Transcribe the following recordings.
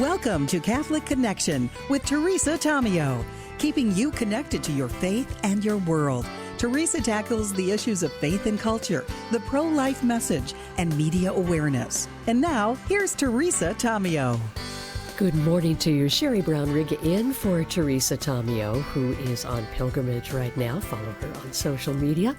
Welcome to Catholic Connection with Teresa Tomeo, keeping you connected to your faith and your world. Teresa tackles the issues of faith and culture, the pro-life message, and media awareness. And now, here's Teresa Tomeo. Good morning to you. Sherry Brown-Rigg in for Teresa Tomeo, who is on pilgrimage right now. Follow her on social media.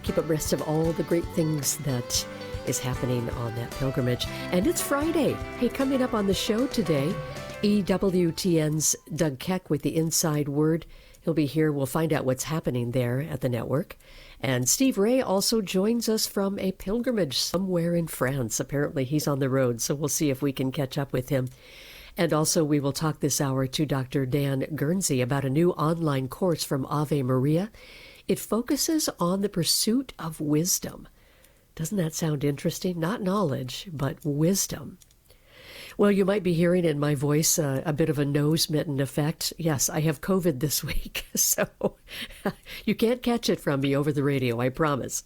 Keep abreast of all the great things that is happening on that pilgrimage. And it's Friday. Hey, coming up on the show today, EWTN's Doug Keck with the Inside Word. He'll be here. We'll find out what's happening there at the network. And Steve Ray also joins us from a pilgrimage somewhere in France. Apparently he's on the road, so we'll see if we can catch up with him. And also we will talk this hour to Dr. Dan Guernsey about a new online course from Ave Maria. It focuses on the pursuit of wisdom. Doesn't that sound interesting? Not knowledge, but wisdom. Well, you might be hearing in my voice a bit of a nose mitten effect. Yes, I have COVID this week, so you can't catch it from me over the radio, I promise.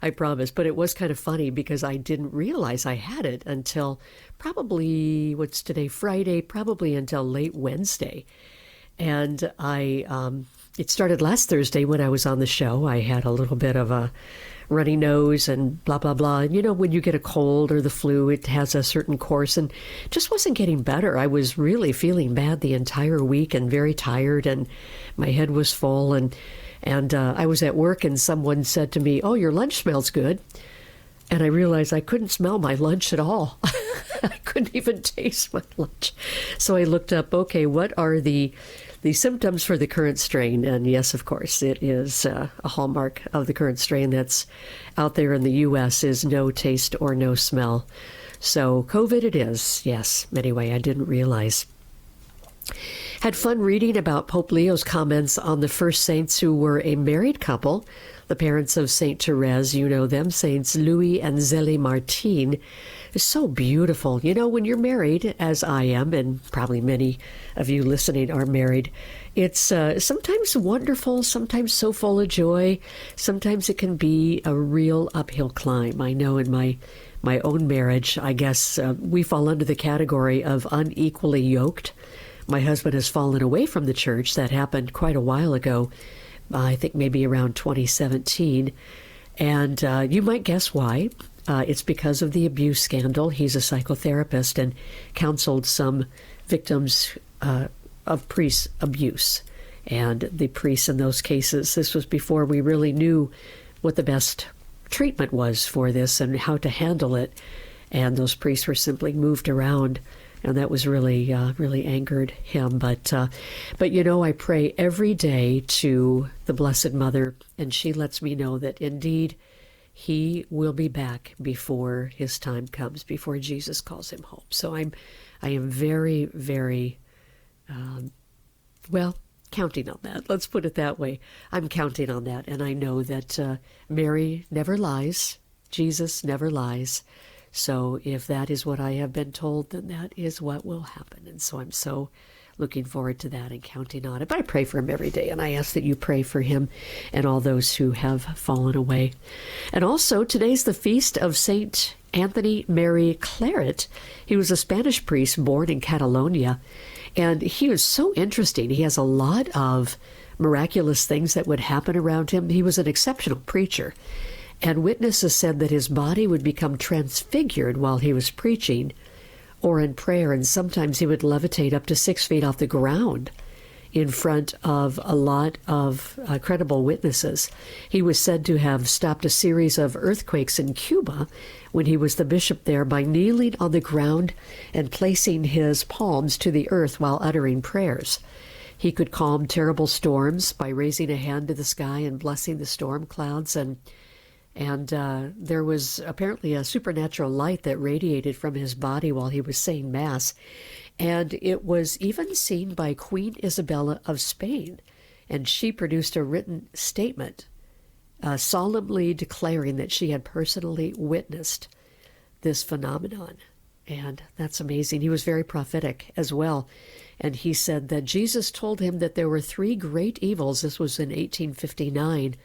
I promise. But it was kind of funny because I didn't realize I had it until probably, what's today, Friday, probably until late Wednesday. And it started last Thursday when I was on the show. I had a little bit of a runny nose and blah, blah, blah. And, you know, when you get a cold or the flu, it has a certain course and just wasn't getting better. I was really feeling bad the entire week and very tired, and my head was full. And I was at work and someone said to me, "Oh, your lunch smells good." And I realized I couldn't smell my lunch at all. I couldn't even taste my lunch. So I looked up, okay, what are the symptoms for the current strain? And yes, of course, it is a hallmark of the current strain that's out there in the U.S. is no taste or no smell. So COVID it is, yes. Anyway, I didn't realize. Had fun reading about Pope Leo's comments on the first saints who were a married couple, the parents of Saint Therese, you know them, Saints Louis and Zélie Martin. It's so beautiful. You know, when you're married, as I am, and probably many of you listening are married, it's sometimes wonderful, sometimes so full of joy. Sometimes it can be a real uphill climb. I know in my own marriage, I guess we fall under the category of unequally yoked. My husband has fallen away from the church. That happened quite a while ago. I think maybe around 2017. And you might guess why. It's because of the abuse scandal. He's a psychotherapist and counseled some victims of priest abuse. And the priests in those cases, this was before we really knew what the best treatment was for this and how to handle it. And those priests were simply moved around. And that was really angered him. But you know, I pray every day to the Blessed Mother, and she lets me know that indeed he will be back before his time comes, before Jesus calls him home. So I am very, very, counting on that. Let's put it that way. I'm counting on that, and I know that Mary never lies. Jesus never lies. So if that is what I have been told, then that is what will happen. And so I'm so looking forward to that and counting on it. But I pray for him every day, and I ask that you pray for him and all those who have fallen away. And also, today's the feast of Saint Anthony Mary Claret. He was a Spanish priest born in Catalonia, and he was so interesting. He has a lot of miraculous things that would happen around him. He was an exceptional preacher. And witnesses said that his body would become transfigured while he was preaching or in prayer, and sometimes he would levitate up to 6 feet off the ground in front of a lot of credible witnesses. He was said to have stopped a series of earthquakes in Cuba when he was the bishop there by kneeling on the ground and placing his palms to the earth while uttering prayers. He could calm terrible storms by raising a hand to the sky and blessing the storm clouds, and there was apparently a supernatural light that radiated from his body while he was saying Mass. And it was even seen by Queen Isabella of Spain. And she produced a written statement solemnly declaring that she had personally witnessed this phenomenon. And that's amazing. He was very prophetic as well. And he said that Jesus told him that there were 3 great evils. This was in 1859.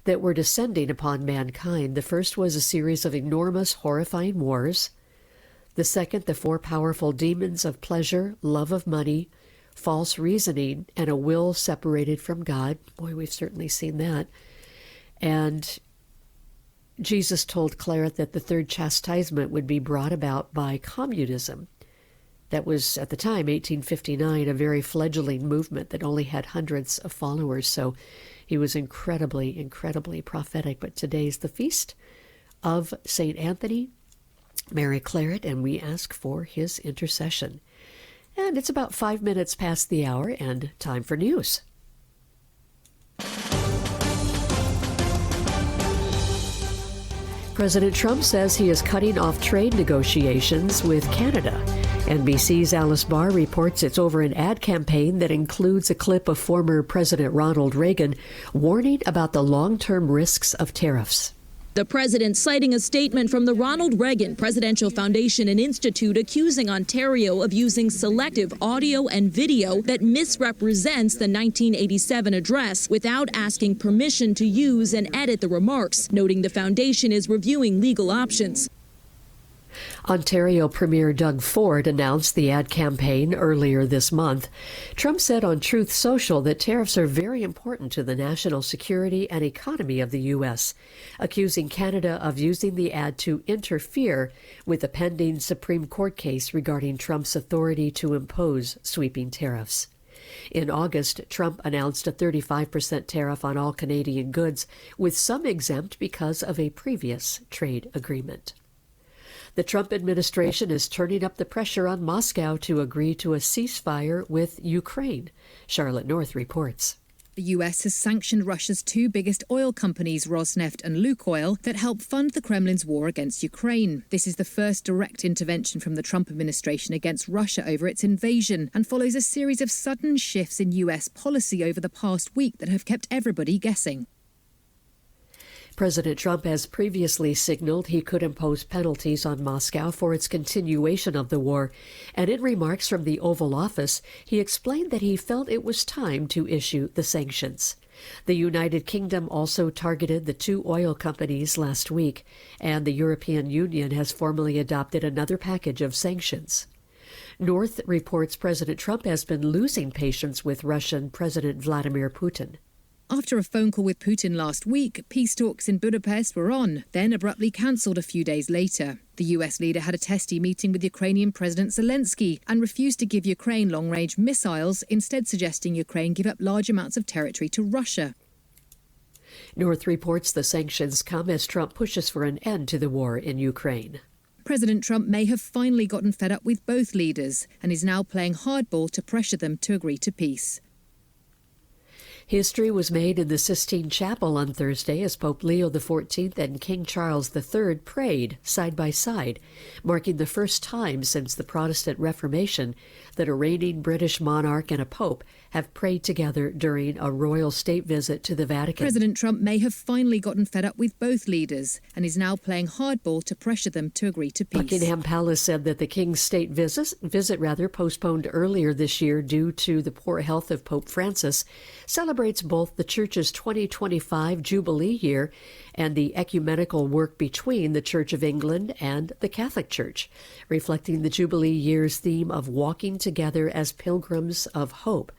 That were descending upon mankind. The first was a series of enormous, horrifying wars. The second, the four powerful demons of pleasure, love of money, false reasoning, and a will separated from God. Boy, we've certainly seen that. And Jesus told Claret that the third chastisement would be brought about by communism. That was, at the time, 1859, a very fledgling movement that only had hundreds of followers. So he was incredibly, incredibly prophetic. But today's the feast of St. Anthony, Mary Claret, and we ask for his intercession. And it's about 5 minutes past the hour, and time for news. President Trump says he is cutting off trade negotiations with Canada. NBC's Alice Barr reports it's over an ad campaign that includes a clip of former President Ronald Reagan warning about the long-term risks of tariffs. The president citing a statement from the Ronald Reagan Presidential Foundation and Institute accusing Ontario of using selective audio and video that misrepresents the 1987 address without asking permission to use and edit the remarks, noting the foundation is reviewing legal options. Ontario Premier Doug Ford announced the ad campaign earlier this month. Trump said on Truth Social that tariffs are very important to the national security and economy of the U.S., accusing Canada of using the ad to interfere with the pending Supreme Court case regarding Trump's authority to impose sweeping tariffs. In August, Trump announced a 35% tariff on all Canadian goods, with some exempt because of a previous trade agreement. The Trump administration is turning up the pressure on Moscow to agree to a ceasefire with Ukraine. Charlotte North reports. The U.S. has sanctioned Russia's two biggest oil companies, Rosneft and Lukoil, that help fund the Kremlin's war against Ukraine. This is the first direct intervention from the Trump administration against Russia over its invasion and follows a series of sudden shifts in U.S. policy over the past week that have kept everybody guessing. President Trump has previously signaled he could impose penalties on Moscow for its continuation of the war, and in remarks from the Oval Office, he explained that he felt it was time to issue the sanctions. The United Kingdom also targeted the two oil companies last week, and the European Union has formally adopted another package of sanctions. North reports President Trump has been losing patience with Russian President Vladimir Putin. After a phone call with Putin last week, peace talks in Budapest were on, then abruptly cancelled a few days later. The US leader had a testy meeting with Ukrainian President Zelensky and refused to give Ukraine long-range missiles, instead suggesting Ukraine give up large amounts of territory to Russia. North reports the sanctions come as Trump pushes for an end to the war in Ukraine. President Trump may have finally gotten fed up with both leaders and is now playing hardball to pressure them to agree to peace. History was made in the Sistine Chapel on Thursday as Pope Leo XIV and King Charles III prayed side by side, marking the first time since the Protestant Reformation that a reigning British monarch and a pope have prayed together during a royal state visit to the Vatican. President Trump may have finally gotten fed up with both leaders and is now playing hardball to pressure them to agree to peace. Buckingham Palace said that the King's state visit postponed earlier this year due to the poor health of Pope Francis, celebrates both the Church's 2025 Jubilee year and the ecumenical work between the Church of England and the Catholic Church, reflecting the Jubilee year's theme of walking together as pilgrims of hope.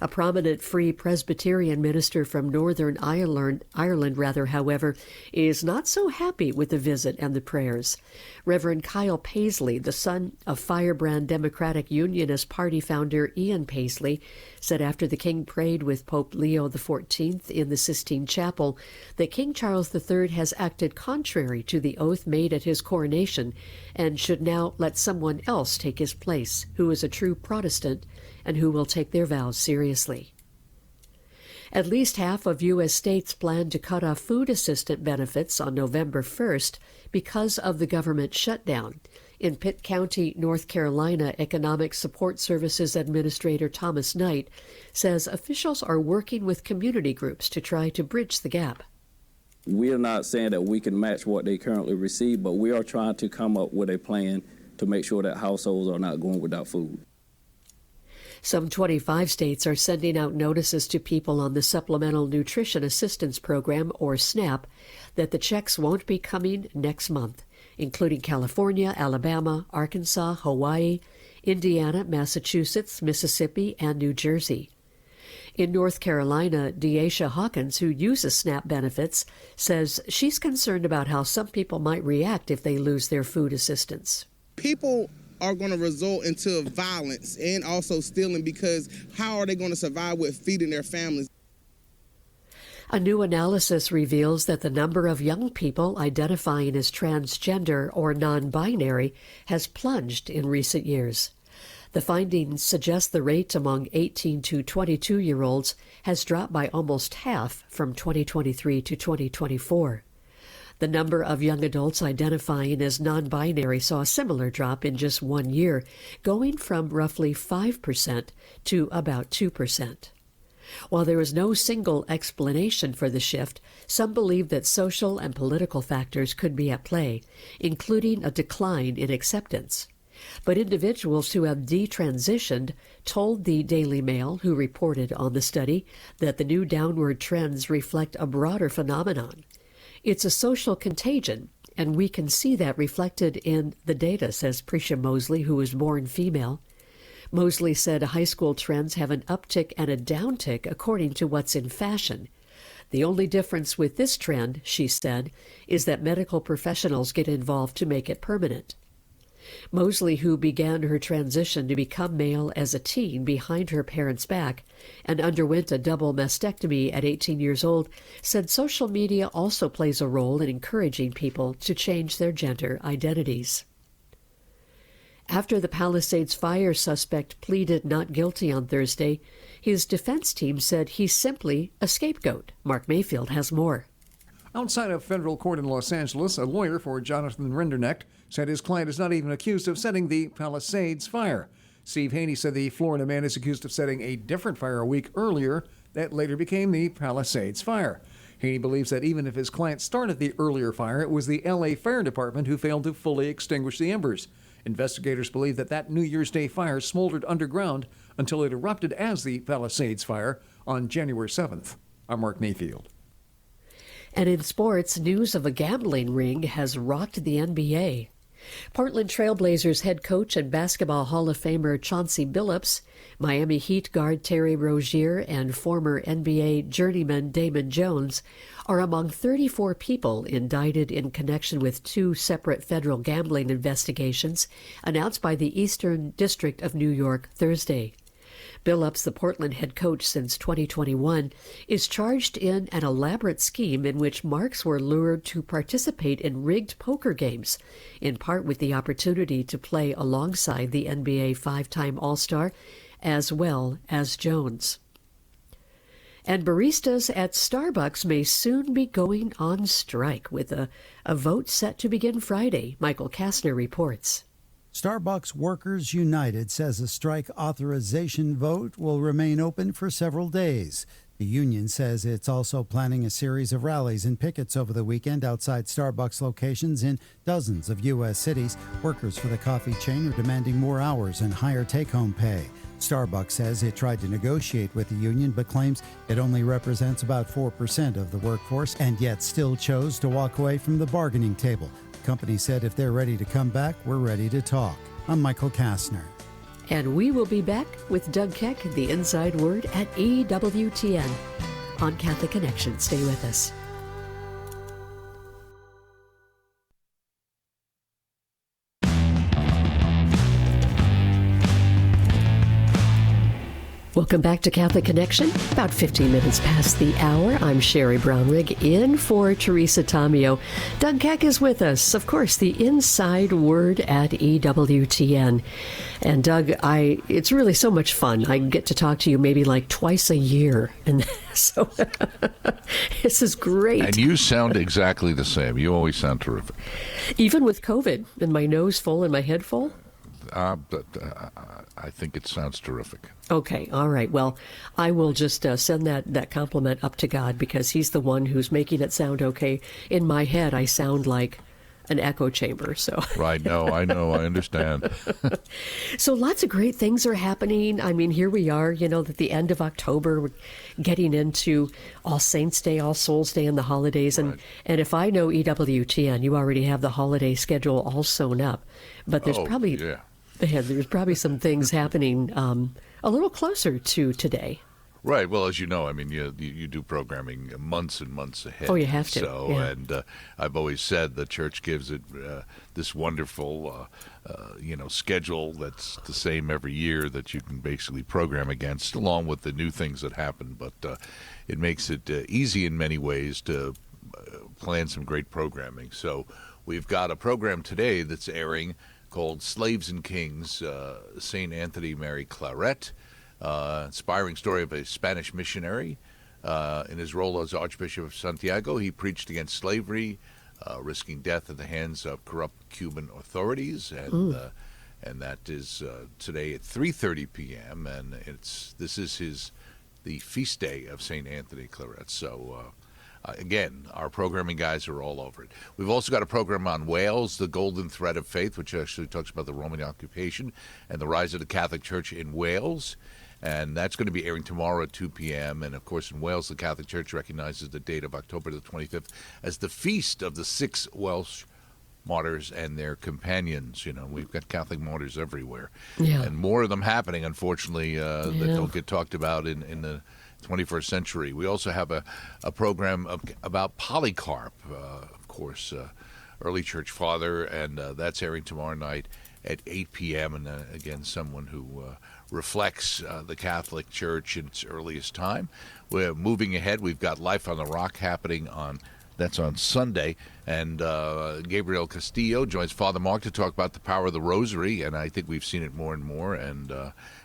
A prominent Free Presbyterian minister from Northern Ireland, however, is not so happy with the visit and the prayers. Reverend Kyle Paisley, the son of Firebrand Democratic Unionist Party founder Ian Paisley, said after the King prayed with Pope Leo XIV in the Sistine Chapel that King Charles III has acted contrary to the oath made at his coronation and should now let someone else take his place, who is a true Protestant and who will take their vows seriously. At least half of U.S. states plan to cut off food assistance benefits on November 1st because of the government shutdown. In Pitt County, North Carolina, Economic Support Services Administrator Thomas Knight says officials are working with community groups to try to bridge the gap. We are not saying that we can match what they currently receive, but we are trying to come up with a plan to make sure that households are not going without food. Some 25 states are sending out notices to people on the Supplemental Nutrition Assistance Program, or SNAP, that the checks won't be coming next month. including California, Alabama, Arkansas, Hawaii, Indiana, Massachusetts, Mississippi, and New Jersey. In North Carolina, Deasia Hawkins, who uses SNAP benefits, says she's concerned about how some people might react if they lose their food assistance. People are going to result into violence and also stealing, because how are they going to survive with feeding their families? A new analysis reveals that the number of young people identifying as transgender or non-binary has plunged in recent years. The findings suggest the rate among 18 to 22-year-olds has dropped by almost half from 2023 to 2024. The number of young adults identifying as non-binary saw a similar drop in just 1 year, going from roughly 5% to about 2%. While there is no single explanation for the shift, some believe that social and political factors could be at play, including a decline in acceptance. But individuals who have detransitioned told the Daily Mail, who reported on the study, that the new downward trends reflect a broader phenomenon. It's a social contagion, and we can see that reflected in the data, says Prisha Mosley, who was born female. Mosley said high school trends have an uptick and a downtick according to what's in fashion. The only difference with this trend, she said, is that medical professionals get involved to make it permanent. Mosley, who began her transition to become male as a teen behind her parents' back and underwent a double mastectomy at 18 years old, said social media also plays a role in encouraging people to change their gender identities. After the Palisades fire suspect pleaded not guilty on Thursday, his defense team said he's simply a scapegoat. Mark Mayfield has more. Outside a federal court in Los Angeles, a lawyer for Jonathan Rinderknecht said his client is not even accused of setting the Palisades fire. Steve Haney said the Florida man is accused of setting a different fire a week earlier that later became the Palisades fire. Haney believes that even if his client started the earlier fire, it was the L.A. Fire Department who failed to fully extinguish the embers. Investigators believe that New Year's Day fire smoldered underground until it erupted as the Palisades fire on January 7th. I'm Mark Mayfield. And in sports, news of a gambling ring has rocked the NBA. Portland Trailblazers head coach and Basketball Hall of Famer Chauncey Billups, Miami Heat guard Terry Rozier, and former NBA journeyman Damon Jones are among 34 people indicted in connection with two separate federal gambling investigations announced by the Eastern District of New York Thursday. Billups, the Portland head coach since 2021, is charged in an elaborate scheme in which marks were lured to participate in rigged poker games, in part with the opportunity to play alongside the NBA five-time All-Star, as well as Jones. And baristas at Starbucks may soon be going on strike, with a vote set to begin Friday. Michael Kastner reports. Starbucks Workers United says a strike authorization vote will remain open for several days. The union says it's also planning a series of rallies and pickets over the weekend outside Starbucks locations in dozens of U.S. cities. Workers for the coffee chain are demanding more hours and higher take-home pay. Starbucks says it tried to negotiate with the union but claims it only represents about 4% of the workforce and yet still chose to walk away from the bargaining table. The company said if they're ready to come back, we're ready to talk. I'm Michael Kastner. And we will be back with Doug Keck, the Inside Word at EWTN on Catholic Connection. Stay with us. Welcome back to Catholic Connection. About 15 minutes past the hour. I'm Sherry Brownrigg in for Teresa Tomeo. Doug Keck is with us. Of course, the Inside Word at EWTN. And Doug, it's really so much fun. I get to talk to you maybe like twice a year. And so this is great. And you sound exactly the same. You always sound terrific. Even with COVID and my nose full and my head full? I think it sounds terrific. Okay, all right. Well, I will just send that compliment up to God because he's the one who's making it sound okay. In my head, I sound like an echo chamber. So Right. No, I know. I understand. So lots of great things are happening. I mean, here we are, at the end of October, we're getting into All Saints Day, All Souls Day, and the holidays. And if I know EWTN, you already have the holiday schedule all sewn up. But there's there's probably some things happening a little closer to today. Right. Well, as you know, I mean, you do programming months and months ahead. Oh, you have to. So, yeah. and I've always said the church gives it this wonderful, schedule that's the same every year that you can basically program against, along with the new things that happen. But it makes it easy in many ways to plan some great programming. So we've got a program today that's airing called Slaves and Kings, St. Anthony Mary Claret. Inspiring story of a Spanish missionary. In his role as Archbishop of Santiago, he preached against slavery, risking death at the hands of corrupt Cuban authorities, and that is today at 3:30 p.m. And this is the feast day of St. Anthony Claret. So again, our programming guys are all over it. We've also got a program on Wales, the Golden Thread of Faith, which actually talks about the Roman occupation and the rise of the Catholic Church in Wales. And that's going to be airing tomorrow at 2 p.m. And, of course, in Wales, the Catholic Church recognizes the date of October the 25th as the feast of the 6 Welsh martyrs and their companions. We've got Catholic martyrs everywhere. Yeah. And more of them happening, unfortunately, that don't get talked about in the 21st century. We also have a program about Polycarp, of course, early church father, and that's airing tomorrow night at 8 p.m. And, again, someone who reflects the Catholic Church in its earliest time. We're moving ahead. We've got Life on the Rock happening on Sunday, and Gabriel Castillo joins Father Mark to talk about the power of the Rosary, and I think we've seen it more and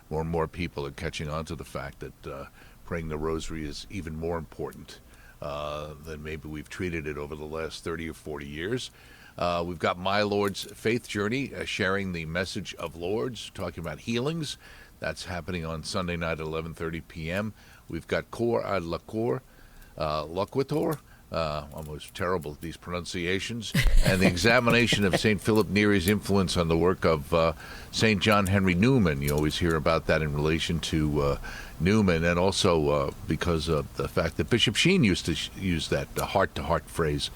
more people are catching on to the fact that praying the Rosary is even more important than maybe we've treated it over the last 30 or 40 years. We've got My Lord's Faith Journey, sharing the message of Lourdes, talking about healings. That's happening on Sunday night at 11:30 p.m. We've got Cor ad Lacor, Loquitur, almost terrible at these pronunciations, and the examination of St. Philip Neri's influence on the work of St. John Henry Newman. You always hear about that in relation to Newman, and also because of the fact that Bishop Sheen used to use that heart-to-heart phrase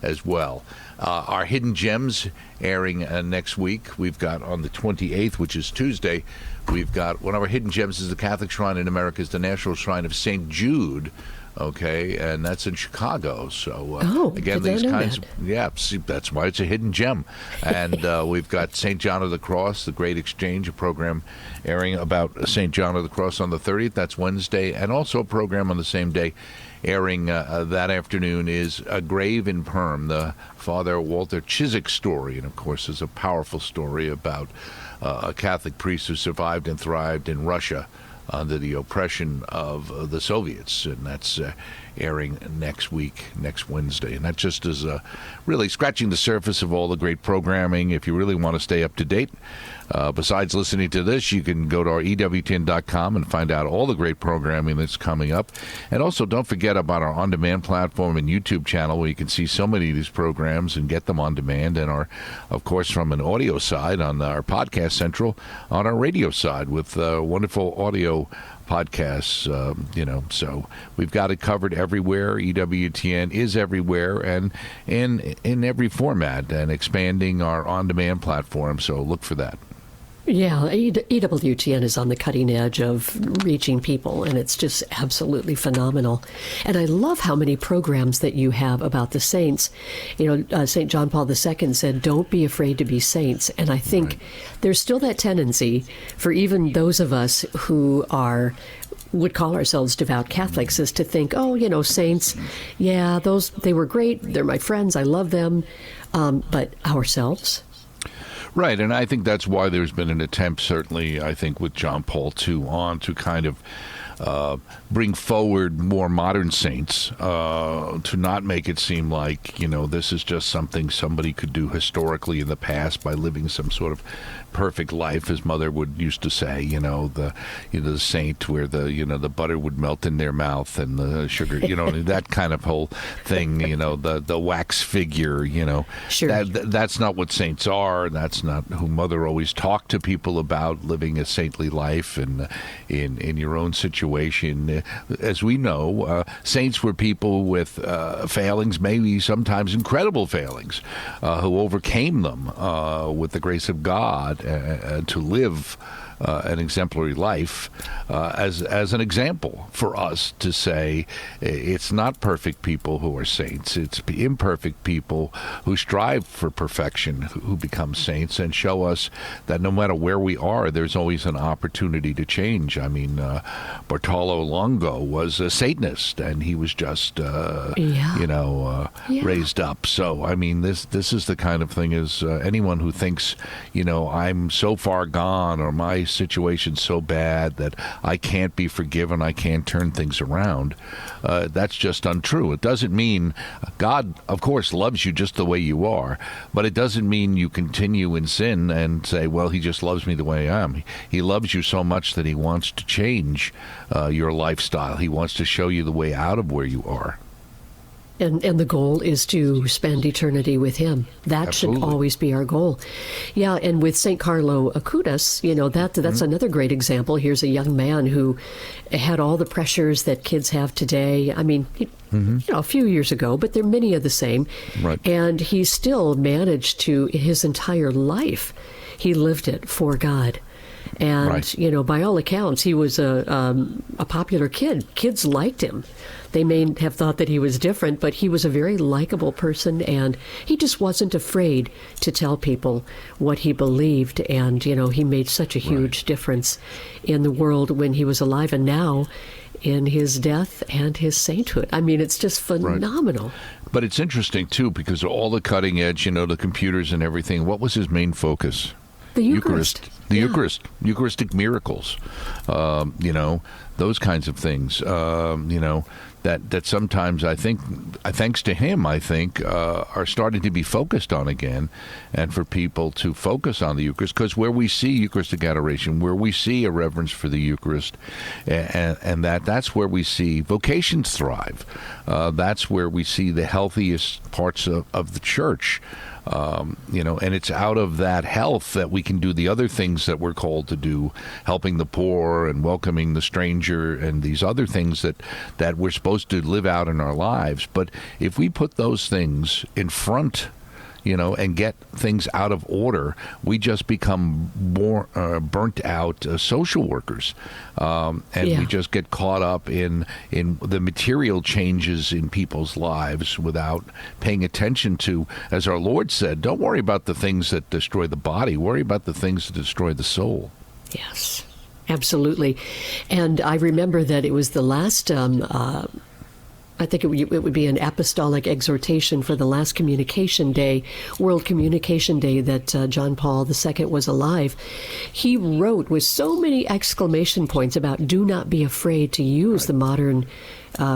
as well. Our Hidden Gems airing next week. We've got on the 28th, which is Tuesday, we've got one of our Hidden Gems is the Catholic Shrine in America, is the National Shrine of St. Jude. Okay, and that's in Chicago. So again, these kinds of that's why it's a hidden gem. And we've got St. John of the Cross, the Great Exchange, a program airing about St. John of the Cross on the 30th. That's Wednesday, and also a program on the same day airing that afternoon is A Grave in Perm, the Father Walter Chiswick story, and of course is a powerful story about a Catholic priest who survived and thrived in Russia under the oppression of the Soviets, and that's airing next week, next Wednesday. And that just is really scratching the surface of all the great programming. If you really want to stay up to date, besides listening to this, you can go to our EWTN.com and find out all the great programming that's coming up. And also, don't forget about our on-demand platform and YouTube channel, where you can see so many of these programs and get them on demand. And our, of course, from an audio side on our Podcast Central, on our radio side with wonderful audio podcasts, so we've got it covered everywhere. EWTN is everywhere and in every format, and expanding our on-demand platform, so look for that. Yeah, EWTN is on the cutting edge of reaching people, and it's just absolutely phenomenal. And I love how many programs that you have about the saints. St. John Paul II said, don't be afraid to be saints. And I think there's still that tendency for even those of us who would call ourselves devout Catholics is to think, saints, they were great, they're my friends, I love them, but ourselves? Right, and I think that's why there's been an attempt, certainly, I think, with John Paul II on to kind of bring forward more modern saints, to not make it seem like, this is just something somebody could do historically in the past by living some sort of perfect life, as Mother used to say, the saint where the butter would melt in their mouth and the sugar, that kind of whole thing, the wax figure, Sure. That's not what saints are. That's not who Mother always talked to people about, living a saintly life and in your own situation. As we know, saints were people with failings, maybe sometimes incredible failings, who overcame them with the grace of God to live an exemplary life as an example for us to say it's not perfect people who are saints. It's imperfect people who strive for perfection who become saints, and show us that no matter where we are, there's always an opportunity to change. I mean, Bartolo Longo was a Satanist, and he was just, raised up. So, I mean, this is the kind of thing as anyone who thinks, I'm so far gone, or my situation's so bad that I can't be forgiven, I can't turn things around. That's just untrue. It doesn't mean God, of course, loves you just the way you are, but it doesn't mean you continue in sin and say, well, he just loves me the way I am. He loves you so much that he wants to change your lifestyle. He wants to show you the way out of where you are. And the goal is to spend eternity with him. That Absolutely. should always be our goal. Yeah, and with St. Carlo Acutis, that's another great example. Here's a young man who had all the pressures that kids have today. I mean, a few years ago, but there are many of the same. Right. And he still managed to, his entire life, he lived it for God. And, right. By all accounts, he was a popular kid. Kids liked him. They may have thought that he was different, but he was a very likable person, and he just wasn't afraid to tell people what he believed. And, he made such a huge difference in the world when he was alive, and now in his death and his sainthood. I mean, it's just phenomenal. Right. But it's interesting, too, because of all the cutting edge, the computers and everything, what was his main focus? The Eucharist. The Eucharist, Eucharistic miracles, those kinds of things, that sometimes I think, thanks to him, are starting to be focused on again, and for people to focus on the Eucharist, because where we see Eucharistic adoration, where we see a reverence for the Eucharist, and that's where we see vocations thrive. That's where we see the healthiest parts of the church. And it's out of that health that we can do the other things that we're called to do, helping the poor and welcoming the stranger and these other things that we're supposed to live out in our lives. But if we put those things in front, and get things out of order, we just become more burnt out social workers. We just get caught up in the material changes in people's lives without paying attention to, as our Lord said, don't worry about the things that destroy the body, worry about the things that destroy the soul. Yes, absolutely. And I remember that it was the last I think it would be an apostolic exhortation for the last Communication Day, World Communication Day, that John Paul II was alive. He wrote with so many exclamation points about do not be afraid to use the modern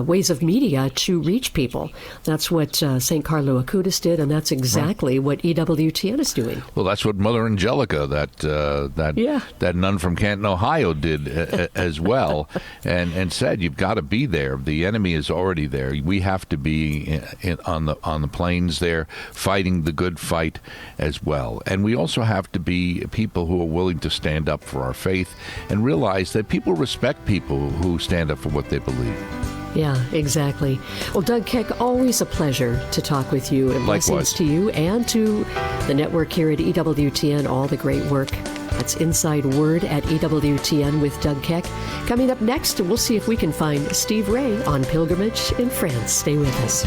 ways of media to reach people. That's what St. Carlo Acutis did, and that's exactly what EWTN is doing. Well, that's what Mother Angelica, that nun from Canton, Ohio, did as well, and said, you've got to be there. The enemy is already there. We have to be on the plains there, fighting the good fight as well. And we also have to be people who are willing to stand up for our faith and realize that people respect people who stand up for what they believe. Yeah, exactly. Well, Doug Keck, always a pleasure to talk with you. And likewise. Blessings to you and to the network here at EWTN, all the great work. That's Inside Word at EWTN with Doug Keck. Coming up next, we'll see if we can find Steve Ray on pilgrimage in France. Stay with us.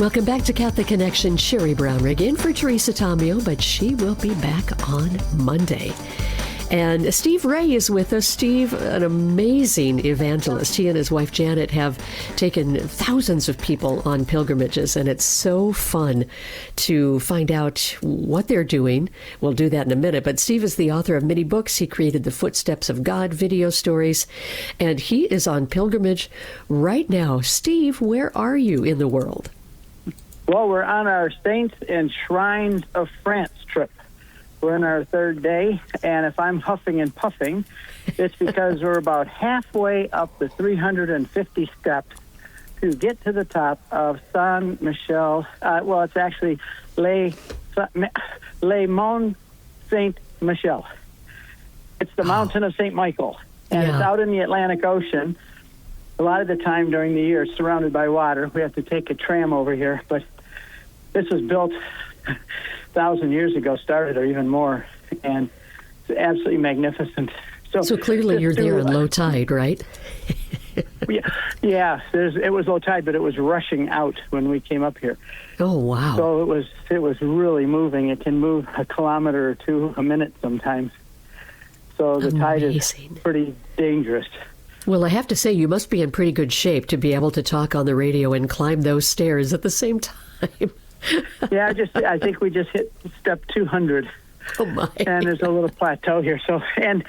Welcome back to Catholic Connection. Sherry Brown-Rigg in for Teresa Tomeo, but she will be back on Monday. And Steve Ray is with us. Steve, an amazing evangelist. He and his wife Janet have taken thousands of people on pilgrimages, and it's so fun to find out what they're doing. We'll do that in a minute. But Steve is the author of many books. He created the Footsteps of God video stories, and he is on pilgrimage right now. Steve, where are you in the world? Well, we're on our Saints and Shrines of France trip. We're in our third day, and if I'm huffing and puffing, it's because we're about halfway up the 350 steps to get to the top of Saint Michel. Well, it's actually Mont Saint Michel. It's the mountain of St. Michael, and it's out in the Atlantic Ocean. A lot of the time during the year, it's surrounded by water. We have to take a tram over here, but this was built 1,000 years ago, started or even more, and it's absolutely magnificent. So clearly you're there in low tide, right? Yeah. It was low tide, but it was rushing out when we came up here. Oh, wow. So it was really moving. It can move a kilometer or two a minute sometimes. So the tide is pretty dangerous. Well, I have to say, you must be in pretty good shape to be able to talk on the radio and climb those stairs at the same time. Yeah, I think we just hit step 200. Oh, my. And there's a little plateau here. So, and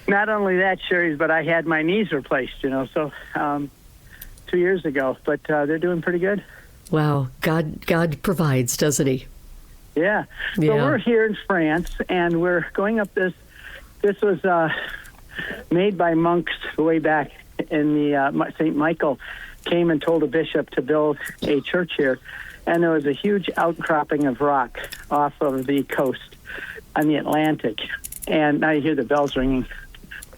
not only that, Sherry's, but I had my knees replaced, 2 years ago. But they're doing pretty good. Wow. God provides, doesn't he? Yeah. So we're here in France, and we're going up this. This was made by monks way back in the St. Michael came and told a bishop to build a church here. And there was a huge outcropping of rock off of the coast on the Atlantic. And now you hear the bells ringing.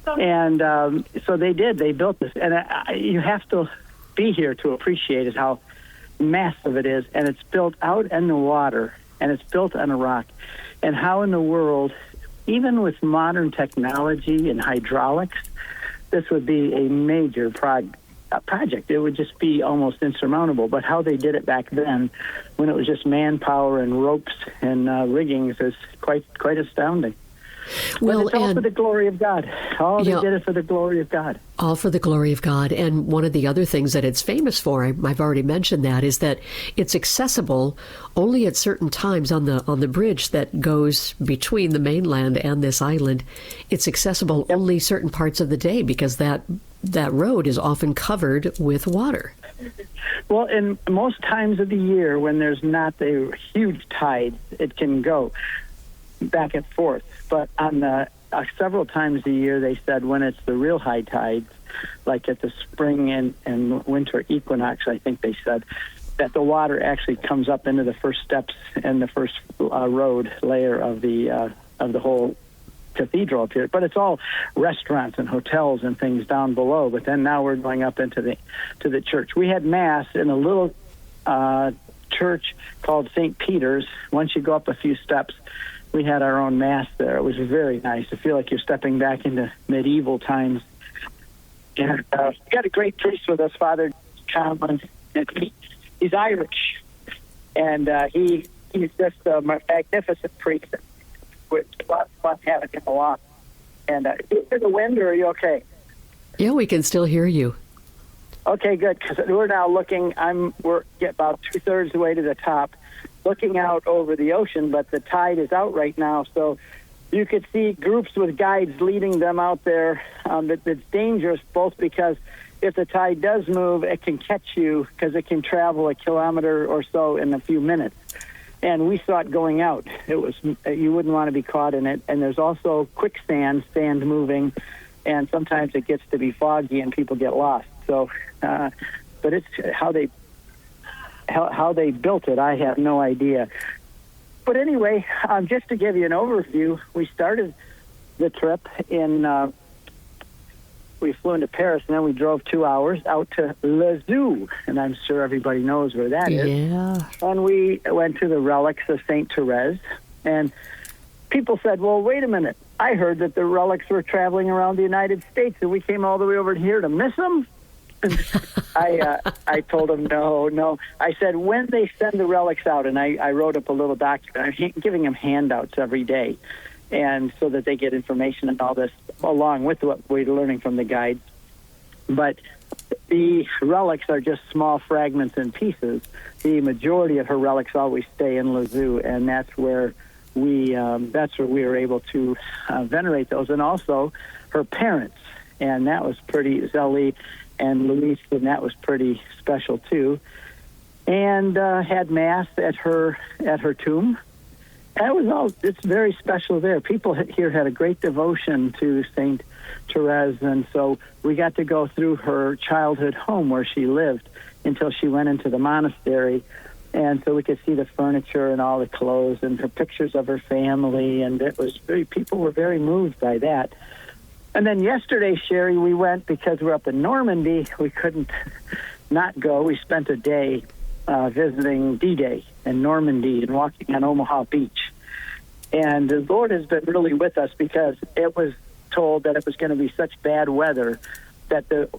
And so they did. They built this. And you have to be here to appreciate it, how massive it is. And it's built out in the water, and it's built on a rock. And how in the world, even with modern technology and hydraulics, this would be a major project. It would just be almost insurmountable. But how they did it back then, when it was just manpower and ropes and riggings, is quite astounding. Well, but it's all for the glory of God. They did it for the glory of God. All for the glory of God. And one of the other things that it's famous for, I've already mentioned that, is that it's accessible only at certain times on the bridge that goes between the mainland and this island. It's accessible only certain parts of the day because that road is often covered with water. Well, in most times of the year when there's not a huge tide, it can go back and forth. But on the several times a year, they said when it's the real high tides, like at the spring and winter equinox, I think they said, that the water actually comes up into the first steps and the first road layer of the whole cathedral up here. But it's all restaurants and hotels and things down below. But then now we're going up into the church. We had mass in a little church called St. Peter's. Once you go up a few steps, we had our own mass there. It was very nice. I feel like you're stepping back into medieval times. And we got a great priest with us, Father Conlon. He's Irish, and he's just a magnificent priest. It's a lot of fun having him along. And you hear the wind, or are you okay? Yeah, we can still hear you. Okay, good, because we're now looking. We're about 2/3 the way to the top, looking out over the ocean, but the tide is out right now, so you could see groups with guides leading them out there. It's dangerous, both because if the tide does move, it can catch you because it can travel a kilometer or so in a few minutes. And we saw it going out. You wouldn't want to be caught in it. And there's also quicksand, sand moving, and sometimes it gets to be foggy and people get lost. So, but it's how they built it, I have no idea. But anyway, just to give you an overview, we started the trip we flew into Paris, and then we drove 2 hours out to Le Zoo, and I'm sure everybody knows where that is. Yeah. And we went to the relics of St. Therese, and people said, well, wait a minute. I heard that the relics were traveling around the United States, and we came all the way over here to miss them? I told them, no. I said, when they send the relics out, and I wrote up a little document, I'm giving them handouts every day. and so that they get information and all this along with what we're learning from the guides. But the relics are just small fragments and pieces. The majority of her relics always stay in Lisieux, and that's where we were able to venerate those. And also her parents, and that was pretty, Zélie and Louise, and that was pretty special too. And had mass at her tomb. That was all. It's very special there. People here had a great devotion to Saint Therese, and so we got to go through her childhood home where she lived until she went into the monastery, and so we could see the furniture and all the clothes and her pictures of her family, and people were very moved by that. And then yesterday, Sherry, we went because we're up in Normandy. We couldn't not go. We spent a day visiting D-Day in Normandy and walking on Omaha Beach. And the Lord has been really with us because it was told that it was going to be such bad weather that the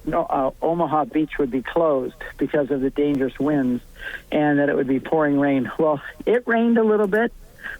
Omaha Beach would be closed because of the dangerous winds and that it would be pouring rain. Well, it rained a little bit,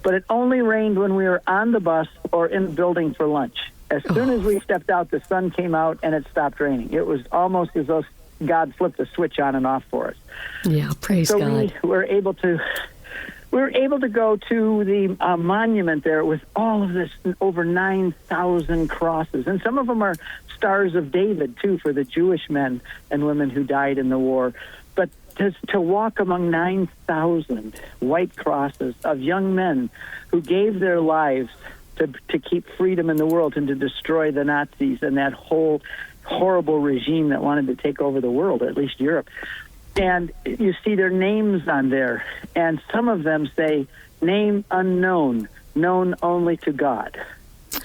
but it only rained when we were on the bus or in the building for lunch. As soon as we stepped out, the sun came out and it stopped raining. It was almost as though God flipped a switch on and off for us. Yeah, praise God. So we were able to go to the monument there with all of this, over 9,000 crosses. And some of them are stars of David, too, for the Jewish men and women who died in the war. But to walk among 9,000 white crosses of young men who gave their lives to keep freedom in the world and to destroy the Nazis and that whole horrible regime that wanted to take over the world, at least Europe. And you see their names on there, and some of them say, name unknown, known only to God.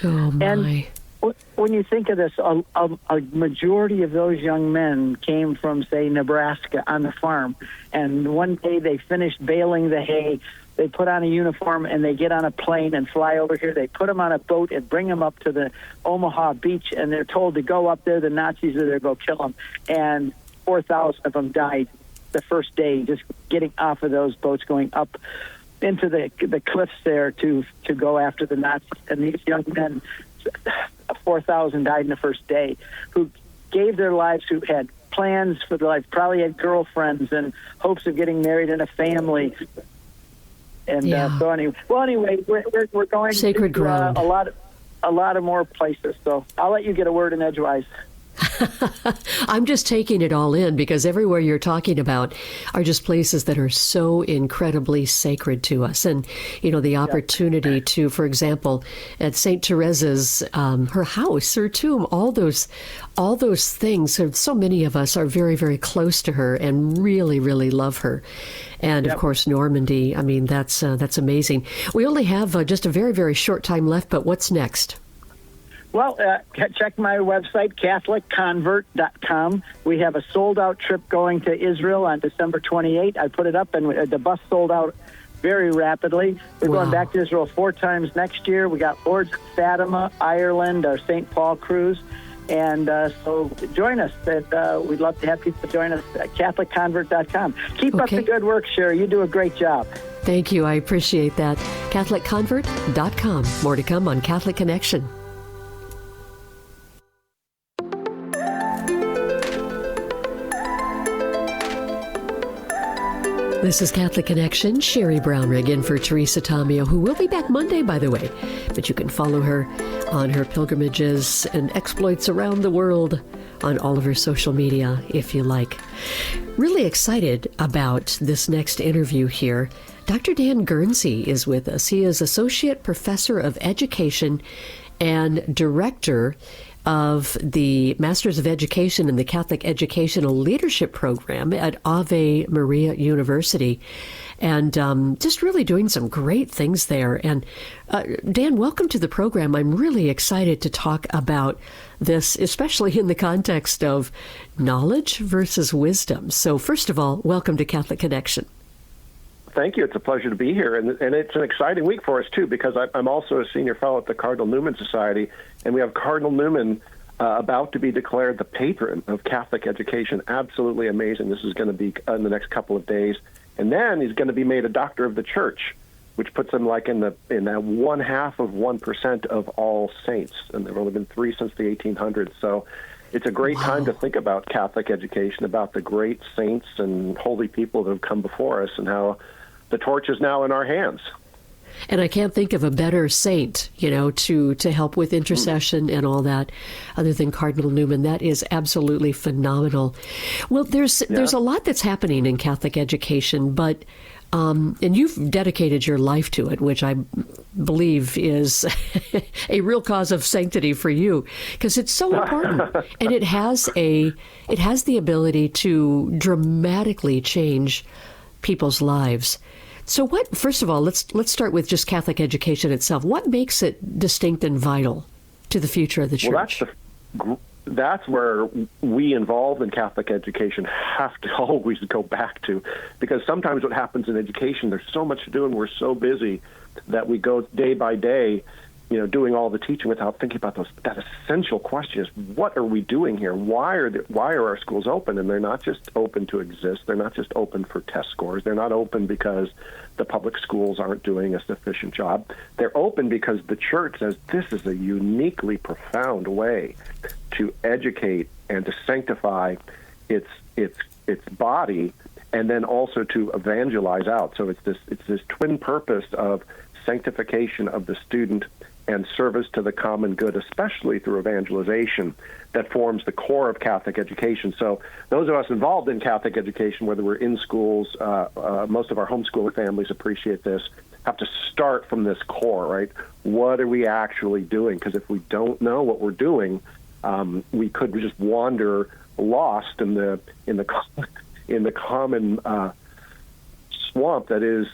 Oh, my. And when you think of this, a majority of those young men came from, say, Nebraska on the farm, and one day they finished baling the hay, they put on a uniform, and they get on a plane and fly over here. They put them on a boat and bring them up to the Omaha Beach, and they're told to go up there. The Nazis are there to go kill them. And 4,000 of them died the first day, just getting off of those boats, going up into the cliffs there to go after the Nazis. And these young men, 4,000 died in the first day, who gave their lives, who had plans for their life, probably had girlfriends and hopes of getting married in a family. And so anyway, we're going sacred to ground. a lot of more places. So I'll let you get a word in edgewise. I'm just taking it all in because everywhere you're talking about are just places that are so incredibly sacred to us. And, you know, the opportunity to, for example, at St. Teresa's, her house, her tomb, all those things. So many of us are very, very close to her and really, really love her. And of course, Normandy. I mean, that's amazing. We only have just a very, very short time left, but what's next? Well, check my website, CatholicConvert.com. We have a sold-out trip going to Israel on December 28th. I put it up, and the bus sold out very rapidly. We're going back to Israel 4 times next year. We got Lourdes, Fatima, Ireland, our St. Paul cruise. And so join us. And, we'd love to have people join us at CatholicConvert.com. Keep up the good work, Sherry. You do a great job. Thank you. I appreciate that. CatholicConvert.com. More to come on Catholic Connection. This is Catholic Connection. Sherry Brownrigg in for Teresa Tomeo, who will be back Monday, by the way. But you can follow her on her pilgrimages and exploits around the world on all of her social media, if you like. Really excited about this next interview here. Dr. Dan Guernsey is with us. He is Associate Professor of Education and Director of the Masters of Education in the Catholic Educational Leadership Program at Ave Maria University, and just really doing some great things there. And Dan, welcome to the program. I'm really excited to talk about this, especially in the context of knowledge versus wisdom. So first of all, welcome to Catholic Connection. Thank you. It's a pleasure to be here. And it's an exciting week for us, too, because I'm also a senior fellow at the Cardinal Newman Society, and we have Cardinal Newman about to be declared the patron of Catholic education. Absolutely amazing. This is going to be in the next couple of days. And then he's going to be made a doctor of the church, which puts them like in that 0.5% of all saints, and there have only been 3 since the 1800s. So it's a great time to think about Catholic education, about the great saints and holy people that have come before us, and how the torch is now in our hands. And I can't think of a better saint, to help with intercession and all that, other than Cardinal Newman. That is absolutely phenomenal. Well, there's a lot that's happening in Catholic education, but and you've dedicated your life to it, which I believe is a real cause of sanctity for you, because it's so important, and it has the ability to dramatically change people's lives. So first of all, let's start with just Catholic education itself. What makes it distinct and vital to the future of the Church? Well, that's where we involved in Catholic education have to always go back to, because sometimes what happens in education, there's so much to do and we're so busy that we go day by day, doing all the teaching without thinking about that essential question is, what are we doing here? Why are our schools open? And they're not just open to exist. They're not just open for test scores. They're not open because the public schools aren't doing a sufficient job. They're open because the Church says this is a uniquely profound way to educate and to sanctify its body, and then also to evangelize out. So it's this twin purpose of sanctification of the student and service to the common good, especially through evangelization, that forms the core of Catholic education. So those of us involved in Catholic education, whether we're in schools, most of our homeschooling families appreciate this, have to start from this core, right? What are we actually doing? Because if we don't know what we're doing, we could just wander lost in the common swamp that is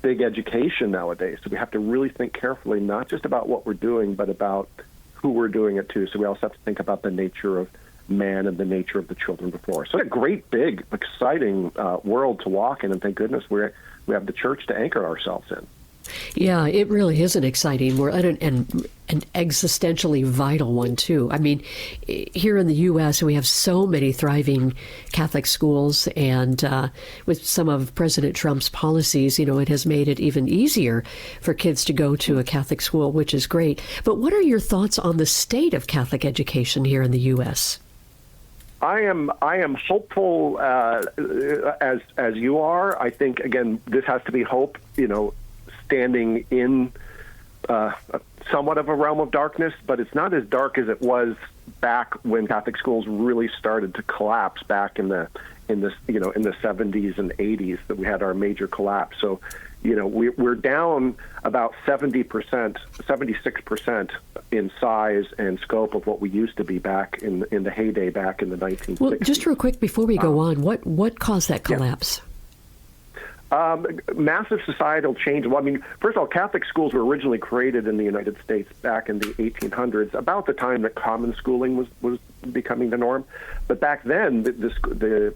big education nowadays. So we have to really think carefully, not just about what we're doing, but about who we're doing it to. So we also have to think about the nature of man and the nature of the children before us. So a great, big, exciting world to walk in, and thank goodness we have the Church to anchor ourselves in. Yeah, it really is an exciting world, and an existentially vital one, too. I mean, here in the U.S., we have so many thriving Catholic schools, and with some of President Trump's policies, it has made it even easier for kids to go to a Catholic school, which is great. But what are your thoughts on the state of Catholic education here in the U.S.? I am hopeful, as you are. I think, again, this has to be hope, standing in somewhat of a realm of darkness, but it's not as dark as it was back when Catholic schools really started to collapse back in the 70s and 80s, that we had our major collapse. So, we're down about 76% in size and scope of what we used to be back in the heyday back in the 1960s. Well, just real quick before we go on, what caused that collapse? Yeah. Massive societal change. Well, I mean, first of all, Catholic schools were originally created in the United States back in the 1800s, about the time that common schooling was becoming the norm. But back then, the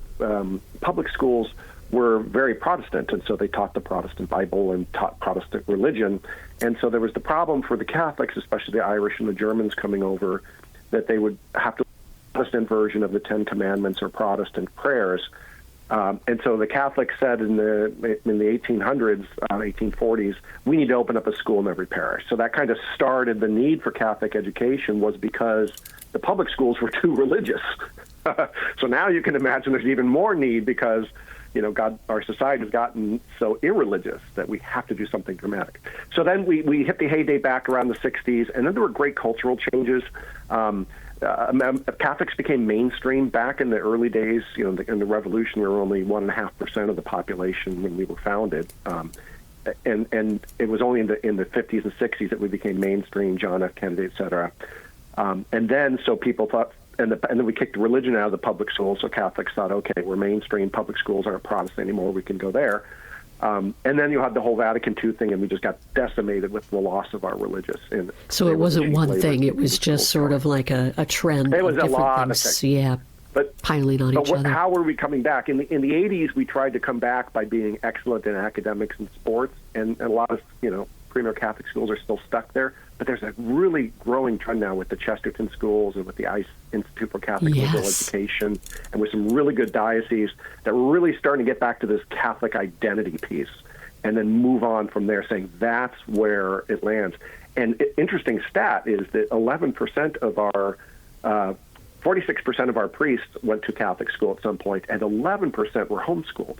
public schools were very Protestant, and so they taught the Protestant Bible and taught Protestant religion. And so there was the problem for the Catholics, especially the Irish and the Germans coming over, that they would have to Protestant version of the Ten Commandments or Protestant prayers. And so the Catholics said in the 1800s, 1840s, we need to open up a school in every parish. So that kind of started the need for Catholic education, was because the public schools were too religious. So now you can imagine there's even more need, because our society has gotten so irreligious that we have to do something dramatic. So then we hit the heyday back around the 60s, and then there were great cultural changes. Catholics became mainstream back in the early days. In the Revolution, we were only 1.5% of the population when we were founded, and it was only in the 50s and 60s that we became mainstream. John F. Kennedy, et cetera, and then so people thought, and then we kicked religion out of the public schools. So Catholics thought, okay, we're mainstream. Public schools aren't Protestant anymore. We can go there. And then you had the whole Vatican II thing, and we just got decimated with the loss of our religious. So it wasn't one thing; it was just sort of like a trend. It was of a lot things. of things. Yeah, but piling on each other. How were we coming back? In the 80s, we tried to come back by being excellent in academics and sports, and a lot of premier Catholic schools are still stuck there. But there's a really growing trend now with the Chesterton schools and with the ICE Institute for Catholic Liberal Education, and with some really good dioceses that we're really starting to get back to this Catholic identity piece. and then move on from there, saying that's where it lands. And interesting stat is that 11% of our 46% of our priests went to Catholic school at some point, and 11% were homeschooled.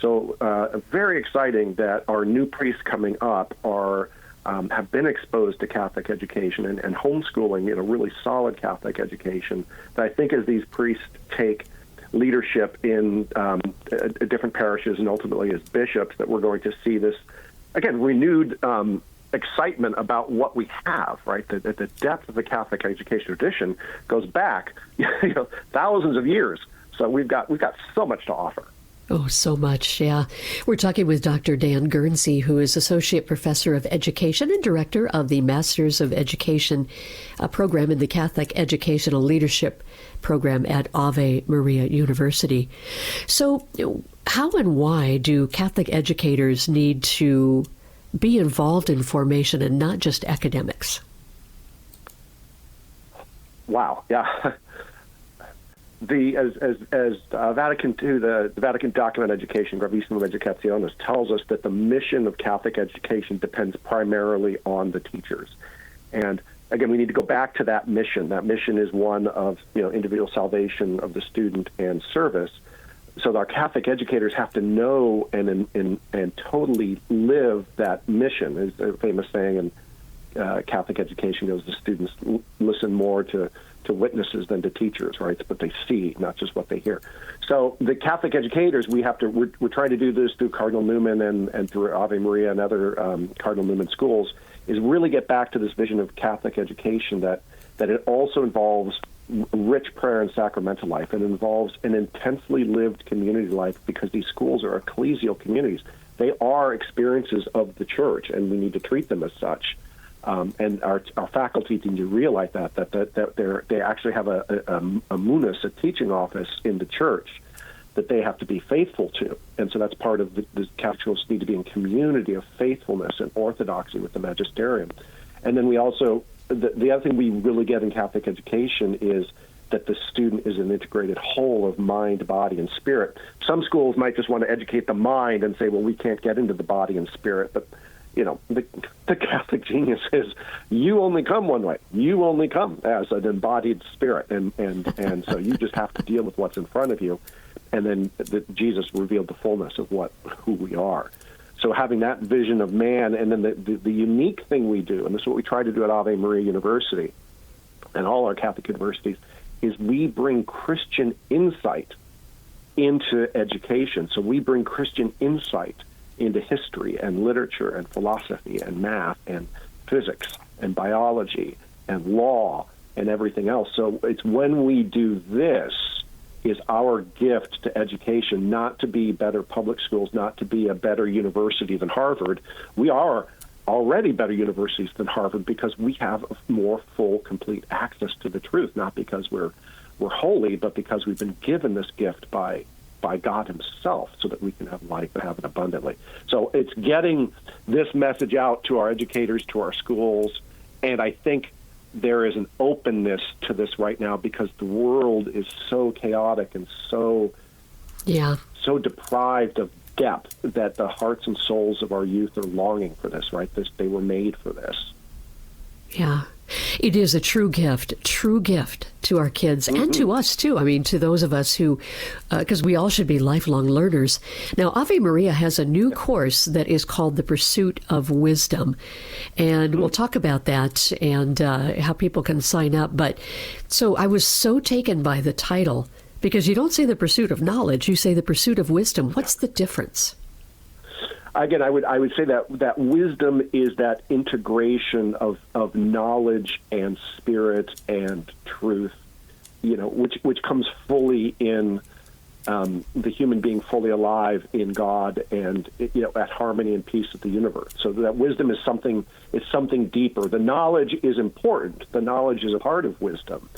So very exciting that our new priests coming up have been exposed to Catholic education and homeschooling in a really solid Catholic education. That I think as these priests take leadership in different parishes and ultimately as bishops, that we're going to see this, again, renewed excitement about what we have, right? The depth of the Catholic education tradition goes back, thousands of years. So we've got so much to offer. Oh, so much, yeah. We're talking with Dr. Dan Guernsey, who is Associate Professor of Education and Director of the Masters of Education program in the Catholic Educational Leadership program at Ave Maria University. So how and why do Catholic educators need to be involved in formation and not just academics? Wow, yeah. As Vatican II, the Vatican document Education, Gravissima Educationis, tells us that the mission of Catholic education depends primarily on the teachers. And again, we need to go back to that mission. That mission is one of individual salvation of the student and service. So our Catholic educators have to know and totally live that mission. There's a famous saying in Catholic education goes, the students listen more to witnesses than to teachers, right? It's what they see, not just what they hear. So the Catholic educators, we're trying to do this through Cardinal Newman and through Ave Maria and other Cardinal Newman schools, is really get back to this vision of Catholic education that it also involves rich prayer and sacramental life, and involves an intensely lived community life, because these schools are ecclesial communities. They are experiences of the church, and we need to treat them as such. And our faculty need to realize that they actually have a munus, a teaching office in the church that they have to be faithful to. And so that's part of the Catholic schools need to be in community of faithfulness and orthodoxy with the magisterium. And then we also, the other thing we really get in Catholic education is that the student is an integrated whole of mind, body, and spirit. Some schools might just want to educate the mind and say, well, we can't get into the body and spirit, but the Catholic genius is you only come one way. You only come as an embodied spirit, and so you just have to deal with what's in front of you, and then Jesus revealed the fullness of who we are. So having that vision of man, and then the unique thing we do, and this is what we try to do at Ave Maria University and all our Catholic universities, is we bring Christian insight into education. So we bring Christian insight into history and literature and philosophy and math and physics and biology and law and everything else. So it's when we do this is our gift to education, not to be better public schools, not to be a better university than Harvard. We are already better universities than Harvard because we have more full, complete access to the truth, not because we're holy, but because we've been given this gift by God himself so that we can have life and have it abundantly. So it's getting this message out to our educators, to our schools, and I think there is an openness to this right now because the world is so chaotic and so deprived of depth that the hearts and souls of our youth are longing for this, right? They were made for this. Yeah. It is a true gift to our kids and to us, too. I mean, to those of us who, because we all should be lifelong learners. Now, Ave Maria has a new course that is called The Pursuit of Wisdom. And we'll talk about that and how people can sign up. But so I was so taken by the title because you don't say the pursuit of knowledge, you say the pursuit of wisdom. What's the difference? Again, I would say that wisdom is that integration of knowledge and spirit and truth, which comes fully in the human being fully alive in God and at harmony and peace with the universe. So that wisdom is something deeper. The knowledge is important. The knowledge is a part of wisdom.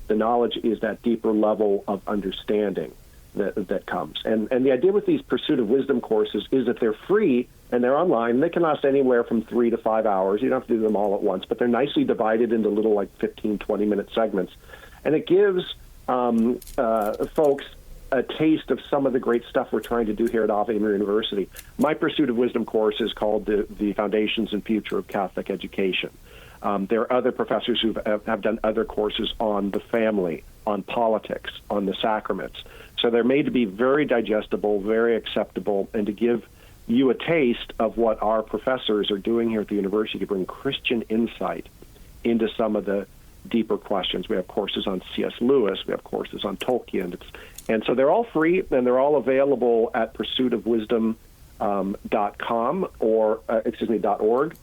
The knowledge is that deeper level of understanding that comes. And the idea with these Pursuit of Wisdom courses is that they're free and they're online. They can last anywhere from 3 to 5 hours. You don't have to do them all at once, but they're nicely divided into little 15, 20-minute segments. And it gives folks a taste of some of the great stuff we're trying to do here at Ave Maria University. My Pursuit of Wisdom course is called the Foundations and Future of Catholic Education. There are other professors who have done other courses on the family, on politics, on the sacraments. So they're made to be very digestible, very acceptable, and to give you a taste of what our professors are doing here at the university to bring Christian insight into some of the deeper questions. We have courses on C.S. Lewis. We have courses on Tolkien. And so they're all free, and they're all available at pursuitofwisdom.com or, .org.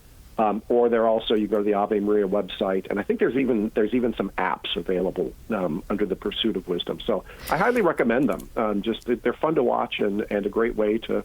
Or they're also, you go to the Ave Maria website, and I think there's even some apps available under the Pursuit of Wisdom. So I highly recommend them. They're fun to watch and a great way to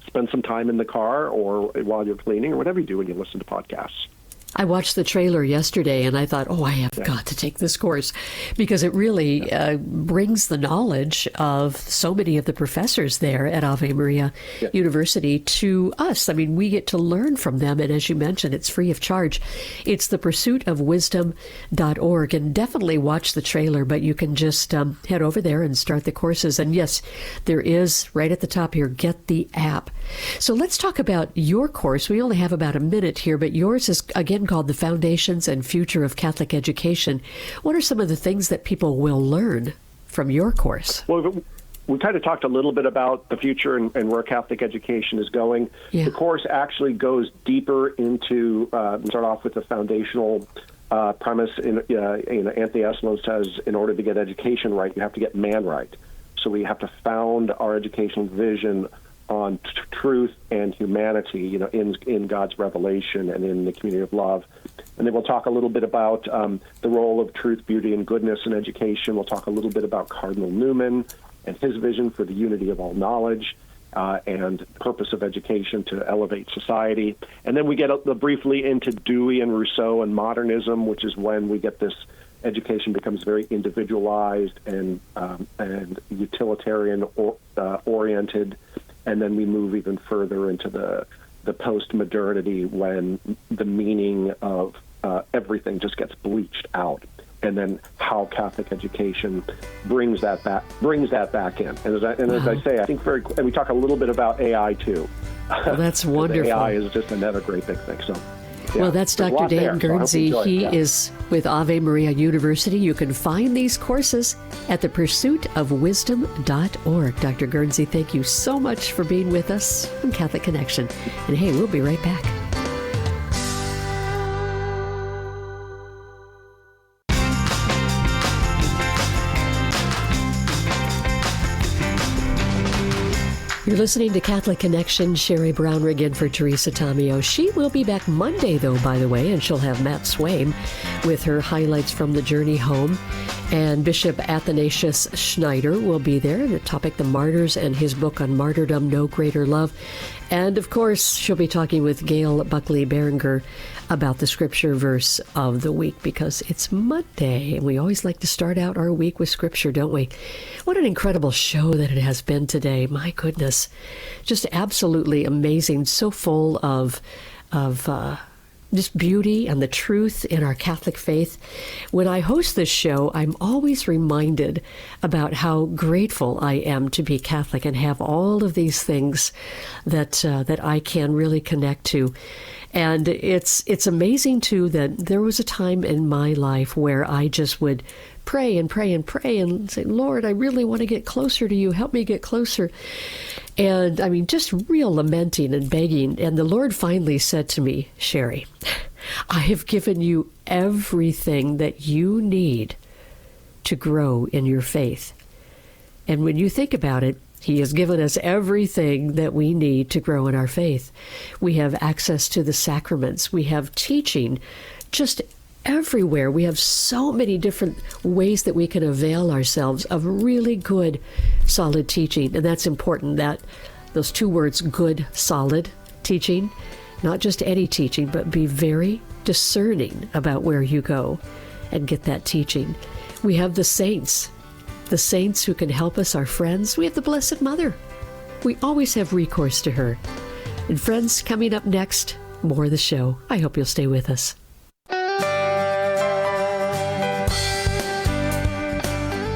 spend some time in the car or while you're cleaning or whatever you do when you listen to podcasts. I watched the trailer yesterday and I thought, I have got to take this course because it really brings the knowledge of so many of the professors there at Ave Maria University to us. I mean, we get to learn from them. And as you mentioned, it's free of charge. It's the pursuitofwisdom.org. And definitely watch the trailer, but you can just head over there and start the courses. And yes, there is right at the top here, get the app. So let's talk about your course. We only have about a minute here, but yours is, again, called The Foundations and Future of Catholic Education. What are some of the things that people will learn from your course? Well, we kind of talked a little bit about the future and where Catholic education is going. Yeah. The course actually goes deeper into, start off with the foundational premise. Anthony Esselin says, in order to get education right, you have to get man right. So we have to found our educational vision on truth and humanity, in God's revelation and in the community of love. And then we'll talk a little bit about the role of truth, beauty, and goodness in education. We'll talk a little bit about Cardinal Newman and his vision for the unity of all knowledge and purpose of education to elevate society. And then we get briefly into Dewey and Rousseau and modernism, which is when we get this education becomes very individualized and utilitarian oriented. And then we move even further into the post-modernity when the meaning of everything just gets bleached out, and then how Catholic education brings that back in. And as I say, I think and we talk a little bit about AI too. Well, that's wonderful. AI is just another great big thing. So. Yeah, well, that's Dr. Dan Guernsey. He is with Ave Maria University. You can find these courses at thepursuitofwisdom.org. Dr. Guernsey, thank you so much for being with us on Catholic Connection. And hey, we'll be right back. You're listening to Catholic Connection. Sherry Brownrigg in for Teresa Tomeo. She will be back Monday, though, by the way, and she'll have Matt Swaim with her highlights from the journey home. And Bishop Athanasius Schneider will be there. The topic, the martyrs, and his book on martyrdom, No Greater Love. And, of course, she'll be talking with Gail Buckley-Berenger about the scripture verse of the week, because it's Monday, and we always like to start out our week with scripture, don't we? What an incredible show that it has been today. My goodness. Just absolutely amazing. So full of just beauty and the truth in our Catholic faith. When I host this show, I'm always reminded about how grateful I am to be Catholic and have all of these things that I can really connect to. And it's amazing, too, that there was a time in my life where I just would pray and pray and pray and say, Lord, I really want to get closer to you. Help me get closer. And I mean, just real lamenting and begging. And the Lord finally said to me, Sherry, I have given you everything that you need to grow in your faith. And when you think about it, He has given us everything that we need to grow in our faith. We have access to the sacraments. We have teaching just everywhere. We have so many different ways that we can avail ourselves of really good, solid teaching. And that's important, that those two words, good, solid teaching, not just any teaching, but be very discerning about where you go and get that teaching. We have the saints who can help us, our friends. We have the Blessed Mother. We always have recourse to her. And friends, coming up next, more of the show. I hope you'll stay with us.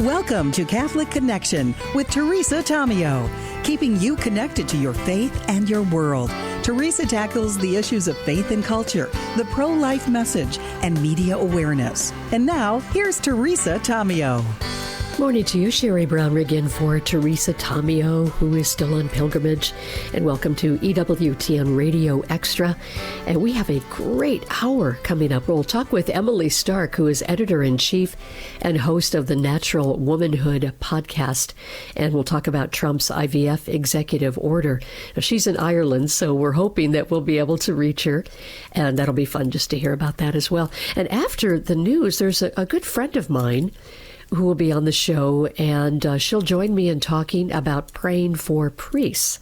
Welcome to Catholic Connection with Teresa Tomeo, keeping you connected to your faith and your world. Teresa tackles the issues of faith and culture, the pro-life message, and media awareness. And now, here's Teresa Tomeo. Morning to you, Sherry Brown Rig for Teresa Tomeo, who is still on pilgrimage. And welcome to EWTN Radio Extra. And we have a great hour coming up. We'll talk with Emily Stark, who is editor-in-chief and host of the Natural Womanhood podcast. And we'll talk about Trump's IVF executive order. Now, she's in Ireland, so we're hoping that we'll be able to reach her. And that'll be fun just to hear about that as well. And after the news, there's a good friend of mine who will be on the show, and she'll join me in talking about praying for priests.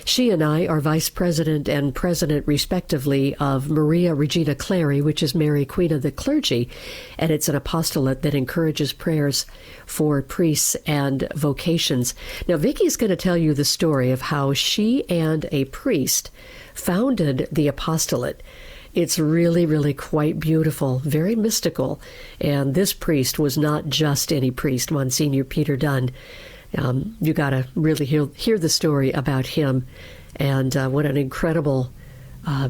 She and I are vice president and president, respectively, of Maria Regina Clary, which is Mary, Queen of the Clergy, and it's an apostolate that encourages prayers for priests and vocations. Now, Vicki's going to tell you the story of how she and a priest founded the apostolate. It's really, really quite beautiful, very mystical. And this priest was not just any priest, Monsignor Peter Dunn. You got to really hear the story about him and what an incredible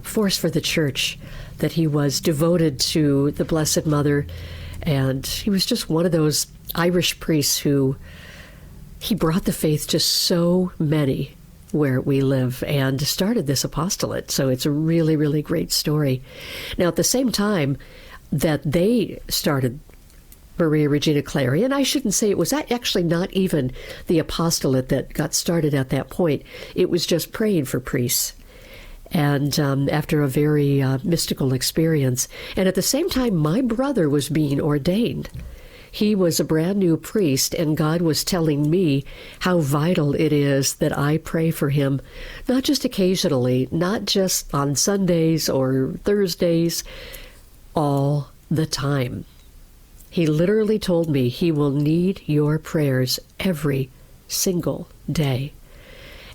force for the church that he was, devoted to the Blessed Mother. And he was just one of those Irish priests who he brought the faith to so many where we live and started this apostolate. So it's a really, really great story. Now, at the same time that they started Maria Regina Clary, and I shouldn't say it was actually not even the apostolate that got started at that point. It was just praying for priests. And after a very mystical experience. And at the same time, my brother was being ordained. He was a brand new priest, and God was telling me how vital it is that I pray for him, not just occasionally, not just on Sundays or Thursdays, all the time. He literally told me he will need your prayers every single day.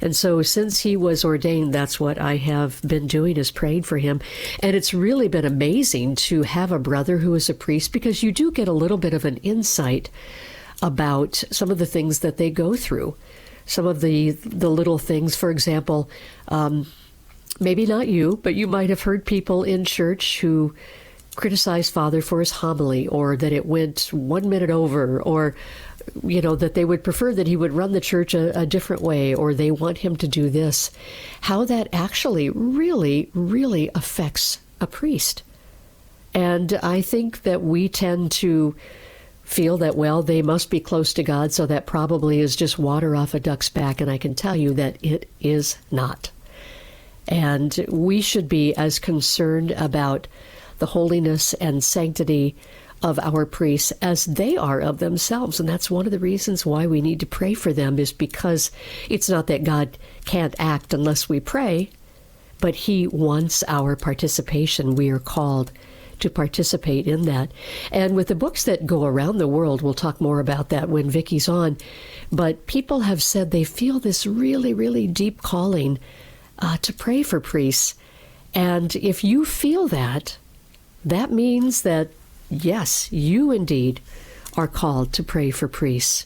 And so since he was ordained, that's what I have been doing, is praying for him. And it's really been amazing to have a brother who is a priest, because you do get a little bit of an insight about some of the things that they go through. Some of the little things, for example, maybe not you, but you might have heard people in church who criticize Father for his homily, or that it went 1 minute over, or that they would prefer that he would run the church a different way, or they want him to do this. How that actually really, really affects a priest. And I think that we tend to feel that, well, they must be close to God, so that probably is just water off a duck's back. And I can tell you that it is not. And we should be as concerned about the holiness and sanctity of our priests as they are of themselves. And that's one of the reasons why we need to pray for them, is because it's not that God can't act unless we pray, but he wants our participation. We are called to participate in that. And with the books that go around the world, we'll talk more about that when Vicki's on, but people have said they feel this really, really deep calling to pray for priests. And if you feel that, that means that yes, you indeed are called to pray for priests.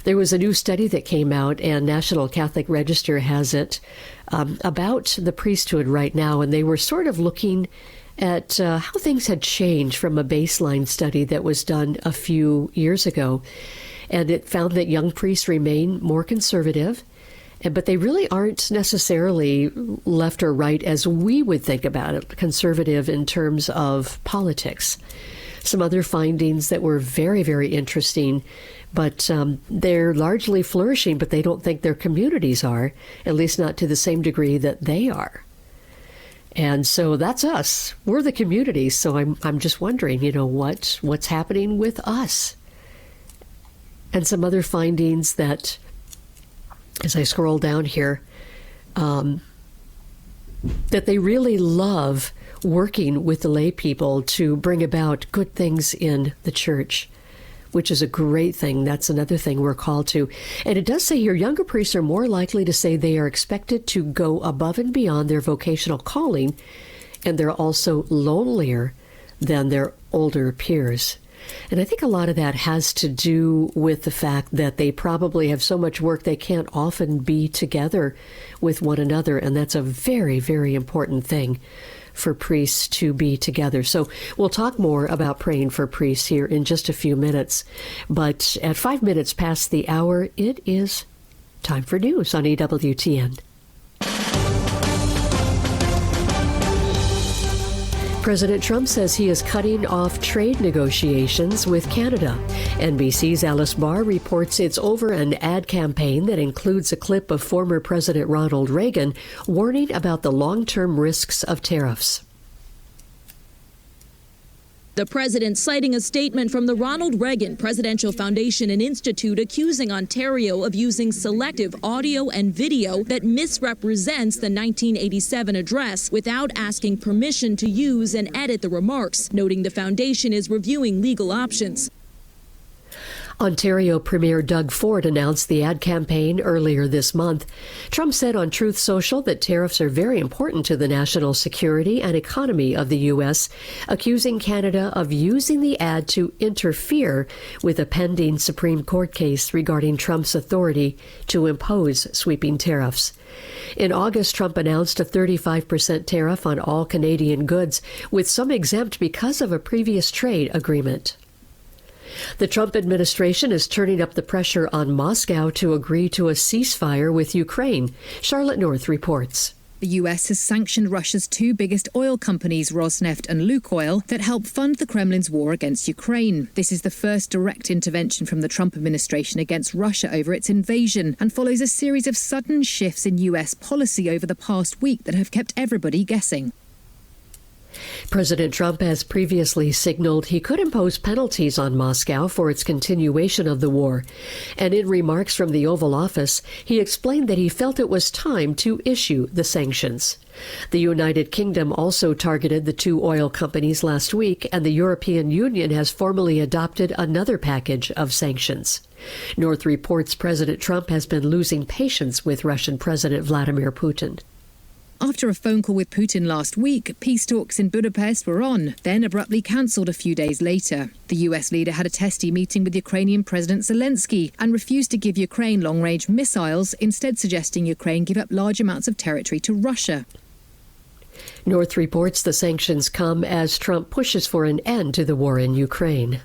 There was a new study that came out, and National Catholic Register has it, about the priesthood right now, and they were sort of looking at how things had changed from a baseline study that was done a few years ago. And it found that young priests remain more conservative, but they really aren't necessarily left or right as we would think about it, conservative in terms of politics. Some other findings that were very, very interesting, but they're largely flourishing, but they don't think their communities are, at least not to the same degree that they are. And so that's us. We're the community. So I'm just wondering, what's happening with us? And some other findings that, as I scroll down here, that they really love working with the lay people to bring about good things in the church, which is a great thing. That's another thing we're called to. And it does say here, younger priests are more likely to say they are expected to go above and beyond their vocational calling, and they're also lonelier than their older peers. And I think a lot of that has to do with the fact that they probably have so much work they can't often be together with one another. And that's a very, very important thing for priests to be together. So we'll talk more about praying for priests here in just a few minutes. But at 5 minutes past the hour, it is time for news on EWTN. President Trump says he is cutting off trade negotiations with Canada. NBC's Alice Barr reports it's over an ad campaign that includes a clip of former President Ronald Reagan warning about the long-term risks of tariffs. The president citing a statement from the Ronald Reagan Presidential Foundation and Institute accusing Ontario of using selective audio and video that misrepresents the 1987 address without asking permission to use and edit the remarks, noting the foundation is reviewing legal options. Ontario Premier Doug Ford announced the ad campaign earlier this month. Trump said on Truth Social that tariffs are very important to the national security and economy of the U.S., accusing Canada of using the ad to interfere with a pending Supreme Court case regarding Trump's authority to impose sweeping tariffs. In August, Trump announced a 35% tariff on all Canadian goods, with some exempt because of a previous trade agreement. The Trump administration is turning up the pressure on Moscow to agree to a ceasefire with Ukraine. Charlotte North reports. The U.S. has sanctioned Russia's two biggest oil companies, Rosneft and Lukoil, that help fund the Kremlin's war against Ukraine. This is the first direct intervention from the Trump administration against Russia over its invasion and follows a series of sudden shifts in U.S. policy over the past week that have kept everybody guessing. President Trump has previously signaled he could impose penalties on Moscow for its continuation of the war. And in remarks from the Oval Office, he explained that he felt it was time to issue the sanctions. The United Kingdom also targeted the two oil companies last week, and the European Union has formally adopted another package of sanctions. North reports President Trump has been losing patience with Russian President Vladimir Putin. After a phone call with Putin last week, peace talks in Budapest were on, then abruptly cancelled a few days later. The US leader had a testy meeting with Ukrainian President Zelensky and refused to give Ukraine long-range missiles, instead suggesting Ukraine give up large amounts of territory to Russia. North reports the sanctions come as Trump pushes for an end to the war in Ukraine.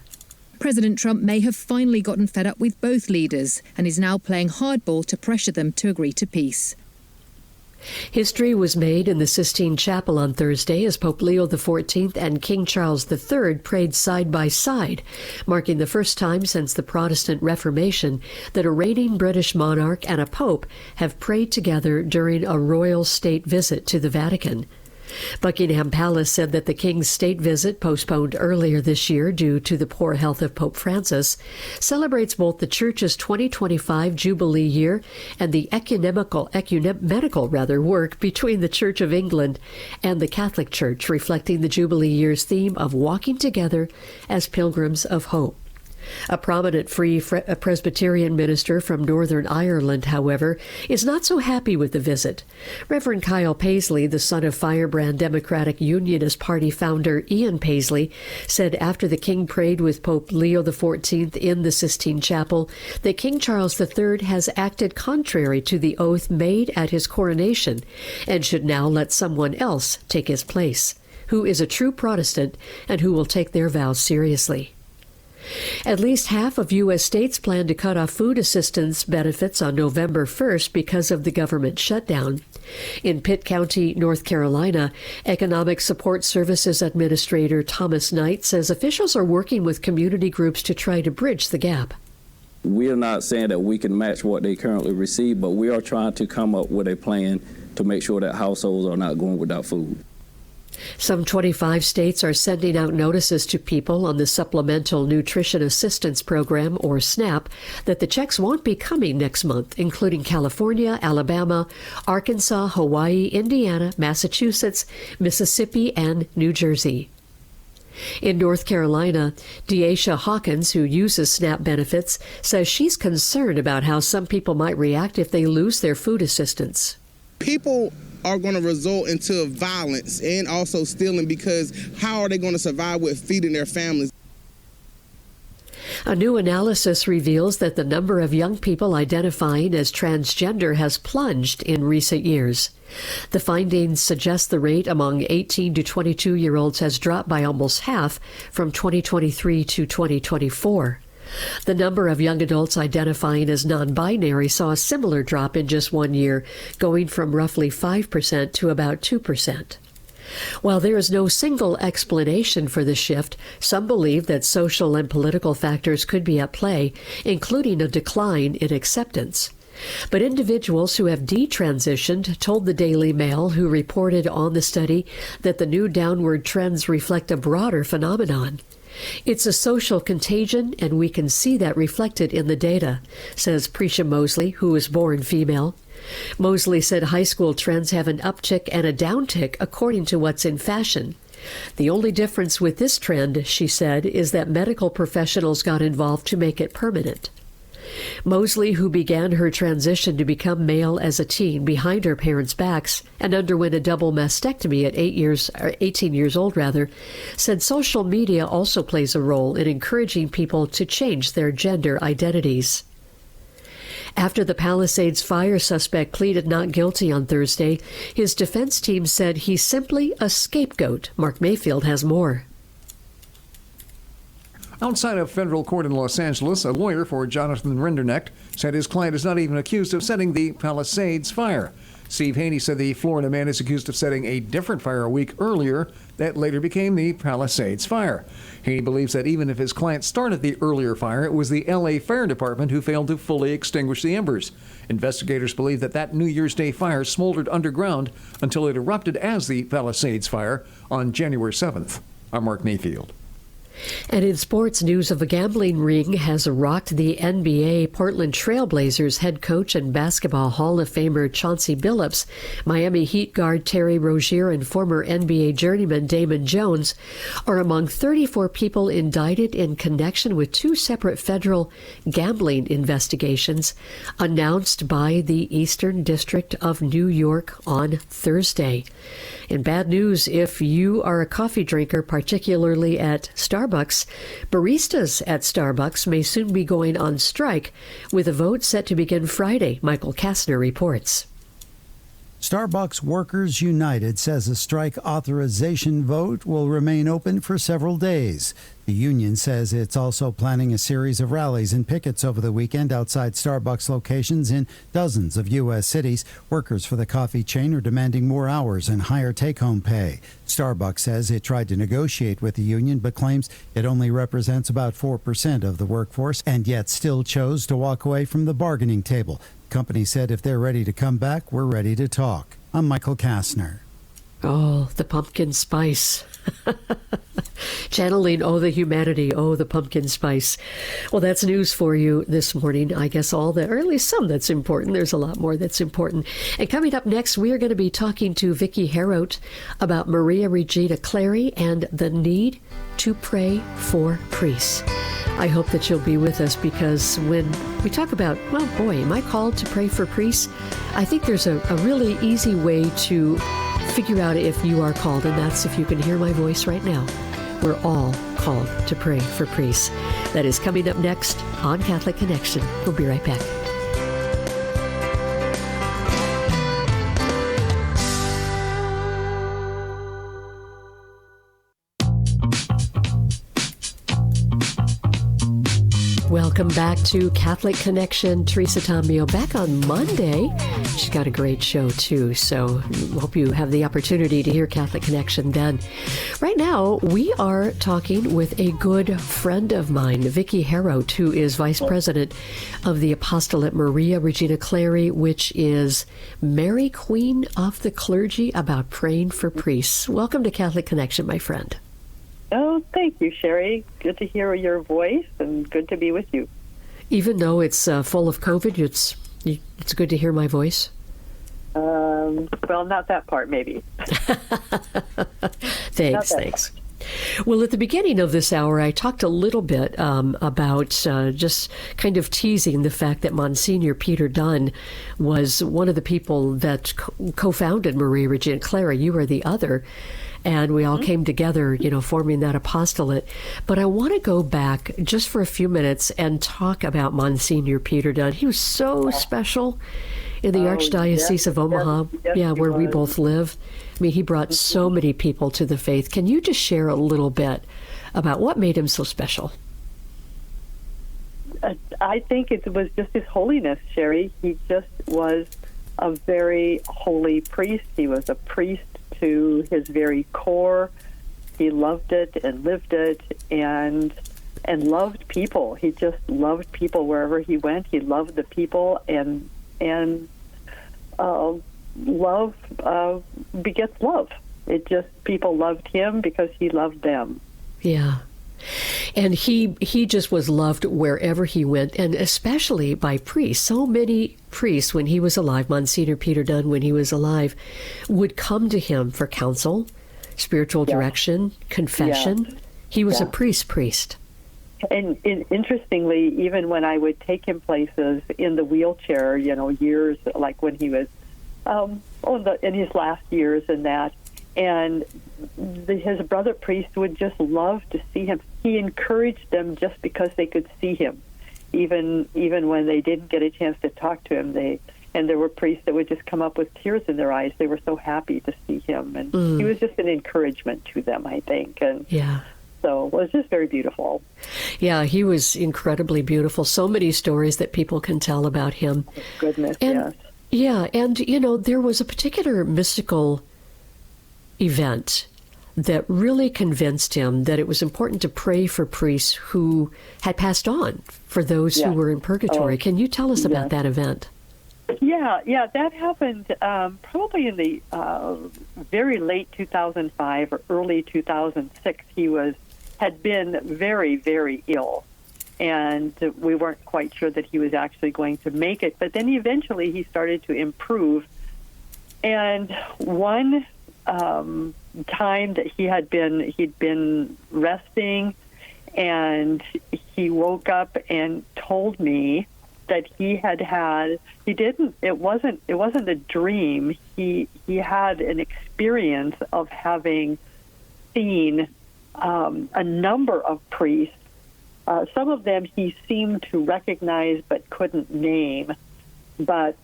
President Trump may have finally gotten fed up with both leaders and is now playing hardball to pressure them to agree to peace. History was made in the Sistine Chapel on Thursday as Pope Leo XIV and King Charles III prayed side by side, marking the first time since the Protestant Reformation that a reigning British monarch and a pope have prayed together during a royal state visit to the Vatican. Buckingham Palace said that the king's state visit, postponed earlier this year due to the poor health of Pope Francis, celebrates both the Church's 2025 Jubilee year and the ecumenical work between the Church of England and the Catholic Church, reflecting the Jubilee year's theme of walking together as pilgrims of hope. A prominent Free Presbyterian minister from Northern Ireland, however, is not so happy with the visit. Reverend Kyle Paisley, the son of Firebrand Democratic Unionist Party founder Ian Paisley, said after the king prayed with Pope Leo XIV in the Sistine Chapel that King Charles III has acted contrary to the oath made at his coronation and should now let someone else take his place, who is a true Protestant and who will take their vows seriously. At least half of U.S. states plan to cut off food assistance benefits on November 1st because of the government shutdown. In Pitt County, North Carolina, Economic Support Services Administrator Thomas Knight says officials are working with community groups to try to bridge the gap. We are not saying that we can match what they currently receive, but we are trying to come up with a plan to make sure that households are not going without food. Some 25 states are sending out notices to people on the Supplemental Nutrition Assistance Program, or SNAP, that the checks won't be coming next month, including California, Alabama, Arkansas, Hawaii, Indiana, Massachusetts, Mississippi, and New Jersey. In North Carolina, Deasia Hawkins, who uses SNAP benefits, says she's concerned about how some people might react if they lose their food assistance. People are going to result into violence and also stealing, because how are they going to survive with feeding their families? A new analysis reveals that the number of young people identifying as transgender has plunged in recent years. The findings suggest the rate among 18 to 22-year-olds has dropped by almost half from 2023 to 2024. The number of young adults identifying as non-binary saw a similar drop in just 1 year, going from roughly 5% to about 2%. While there is no single explanation for the shift, some believe that social and political factors could be at play, including a decline in acceptance. But individuals who have detransitioned told the Daily Mail, who reported on the study, that the new downward trends reflect a broader phenomenon. It's a social contagion, and we can see that reflected in the data, says Prisha Mosley, who was born female. Mosley said high school trends have an uptick and a downtick according to what's in fashion. The only difference with this trend, she said, is that medical professionals got involved to make it permanent. Mosley, who began her transition to become male as a teen behind her parents' backs and underwent a double mastectomy at 18 years old, said social media also plays a role in encouraging people to change their gender identities. After the Palisades fire, suspect pleaded not guilty on Thursday. His defense team said he's simply a scapegoat. Mark Mayfield has more. Outside of federal court in Los Angeles, a lawyer for Jonathan Rinderknecht said his client is not even accused of setting the Palisades fire. Steve Haney said the Florida man is accused of setting a different fire a week earlier that later became the Palisades fire. Haney believes that even if his client started the earlier fire, it was the LA Fire Department who failed to fully extinguish the embers. Investigators believe that New Year's Day fire smoldered underground until it erupted as the Palisades fire on January 7th. I'm Mark Mayfield. And in sports news, of a gambling ring has rocked the NBA. Portland Trailblazers head coach and basketball Hall of Famer Chauncey Billups, Miami Heat guard Terry Rozier, and former NBA journeyman Damon Jones are among 34 people indicted in connection with two separate federal gambling investigations announced by the Eastern District of New York on Thursday. And bad news if you are a coffee drinker, particularly at Starbucks. Baristas at Starbucks may soon be going on strike, with a vote set to begin Friday. Michael Kastner reports. Starbucks Workers United says a strike authorization vote will remain open for several days. The union says it's also planning a series of rallies and pickets over the weekend outside Starbucks locations in dozens of U.S. cities. Workers for the coffee chain are demanding more hours and higher take-home pay. Starbucks says it tried to negotiate with the union but claims it only represents about 4% of the workforce and yet still chose to walk away from the bargaining table. The company said if they're ready to come back, we're ready to talk. I'm Michael Kastner. Oh, the pumpkin spice. Channeling, oh, the humanity, oh, the pumpkin spice. Well, that's news for you this morning. I guess or at least some that's important. There's a lot more that's important. And coming up next, we are going to be talking to Vicki Herout about Maria Regina Clary and the need to pray for priests. I hope that you'll be with us, because when we talk about, well, boy, am I called to pray for priests? I think there's a really easy way to figure out if you are called, and that's if you can hear my voice right now. We're all called to pray for priests. That is coming up next on Catholic Connection. We'll be right back. Welcome back to Catholic Connection. Teresa Tomeo back on Monday. She's got a great show, too, so hope you have the opportunity to hear Catholic Connection then. Right now, we are talking with a good friend of mine, Vicki Herout, who is Vice President of the Apostolate Maria Regina Clary, which is Mary, Queen of the Clergy, about praying for priests. Welcome to Catholic Connection, my friend. Oh, thank you, Sherry. Good to hear your voice and good to be with you. Even though it's full of COVID, it's good to hear my voice? Well, not that part, maybe. Thanks. Well, at the beginning of this hour, I talked a little bit about just kind of teasing the fact that Monsignor Peter Dunn was one of the people that co-founded Maria Regina Clary. You were the other. and we all came together, forming that apostolate. But I want to go back just for a few minutes and talk about Monsignor Peter Dunn. He was so special in the Archdiocese of Omaha, where we both live. I mean, he brought so many people to the faith. Can you just share a little bit about what made him so special? I think it was just his holiness, Sherry. He just was a very holy priest. He was a priest to his very core. He loved it and lived it and loved people. He just loved people wherever he went. He loved the people, and love begets love. It just, people loved him because he loved them. Yeah. And he just was loved wherever he went, and especially by priests. So many priests, when he was alive, Monsignor Peter Dunn, when he was alive, would come to him for counsel, spiritual direction, confession. He was a priest. And interestingly, even when I would take him places in the wheelchair, years like when he was in his last years and that, and his brother priest would just love to see him. He encouraged them just because they could see him, even when they didn't get a chance to talk to him. And there were priests that would just come up with tears in their eyes. They were so happy to see him, and he was just an encouragement to them, I think. And so it was just very beautiful. Yeah, he was incredibly beautiful. So many stories that people can tell about him. Goodness, yes. Yeah, and there was a particular mystical event that really convinced him that it was important to pray for priests who had passed on, for those who were in purgatory. Can you tell us about that event? Yeah, that happened probably in the very late 2005 or early 2006. He had been very, very ill, and we weren't quite sure that he was actually going to make it. But then eventually he started to improve, and one time that he'd been resting, and he woke up and told me that it wasn't a dream. He had an experience of having seen a number of priests. Some of them he seemed to recognize but couldn't name. But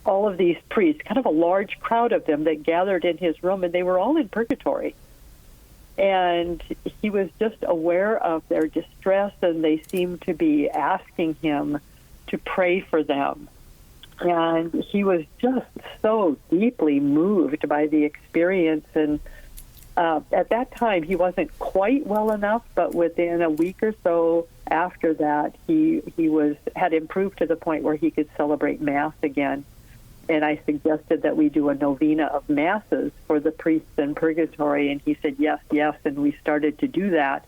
all of these priests, kind of a large crowd of them that gathered in his room, and they were all in purgatory. And he was just aware of their distress, and they seemed to be asking him to pray for them. And he was just so deeply moved by the experience. And at that time, he wasn't quite well enough, but within a week or so after that, he had improved to the point where he could celebrate Mass again. And I suggested that we do a novena of Masses for the priests in purgatory, and he said yes, and we started to do that.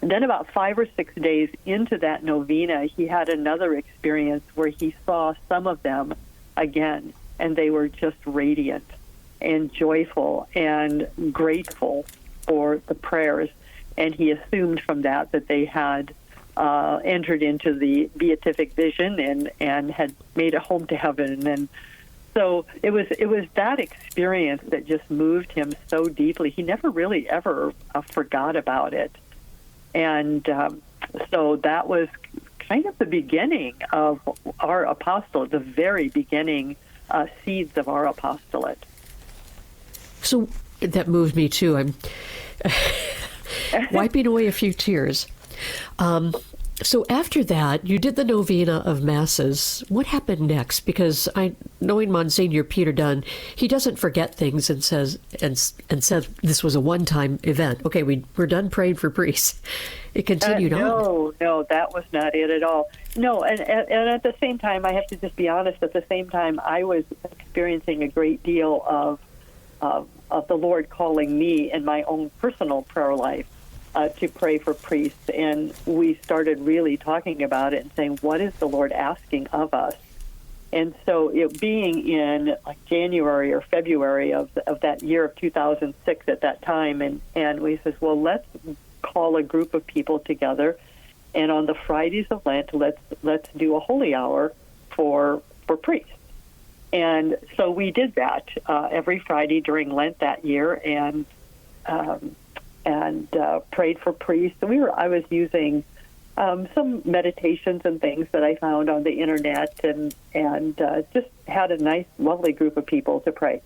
And then about 5 or 6 days into that novena, he had another experience where he saw some of them again, and they were just radiant and joyful and grateful for the prayers. And he assumed from that they had entered into the beatific vision and had made a home to heaven. And so it was that experience that just moved him so deeply. He never really ever forgot about it. And so that was kind of the beginning of our apostolate, the very beginning seeds of our apostolate. So that moved me too. I'm wiping away a few tears. So after that, you did the novena of Masses. What happened next? Because knowing Monsignor Peter Dunn, he doesn't forget things and says this was a one-time event. Okay, we're done praying for priests. It continued on. No, that was not it at all. No, and at the same time, I have to just be honest. At the same time, I was experiencing a great deal of the Lord calling me in my own personal prayer life to pray for priests. And we started really talking about it and saying, what is the Lord asking of us? And so it being in like January or February of that year of 2006 at that time, and we said, well, let's call a group of people together, and on the Fridays of Lent, let's do a holy hour for priests. And so we did that every Friday during Lent that year, and prayed for priests. I was using some meditations and things that I found on the internet, and just had a nice, lovely group of people to pray.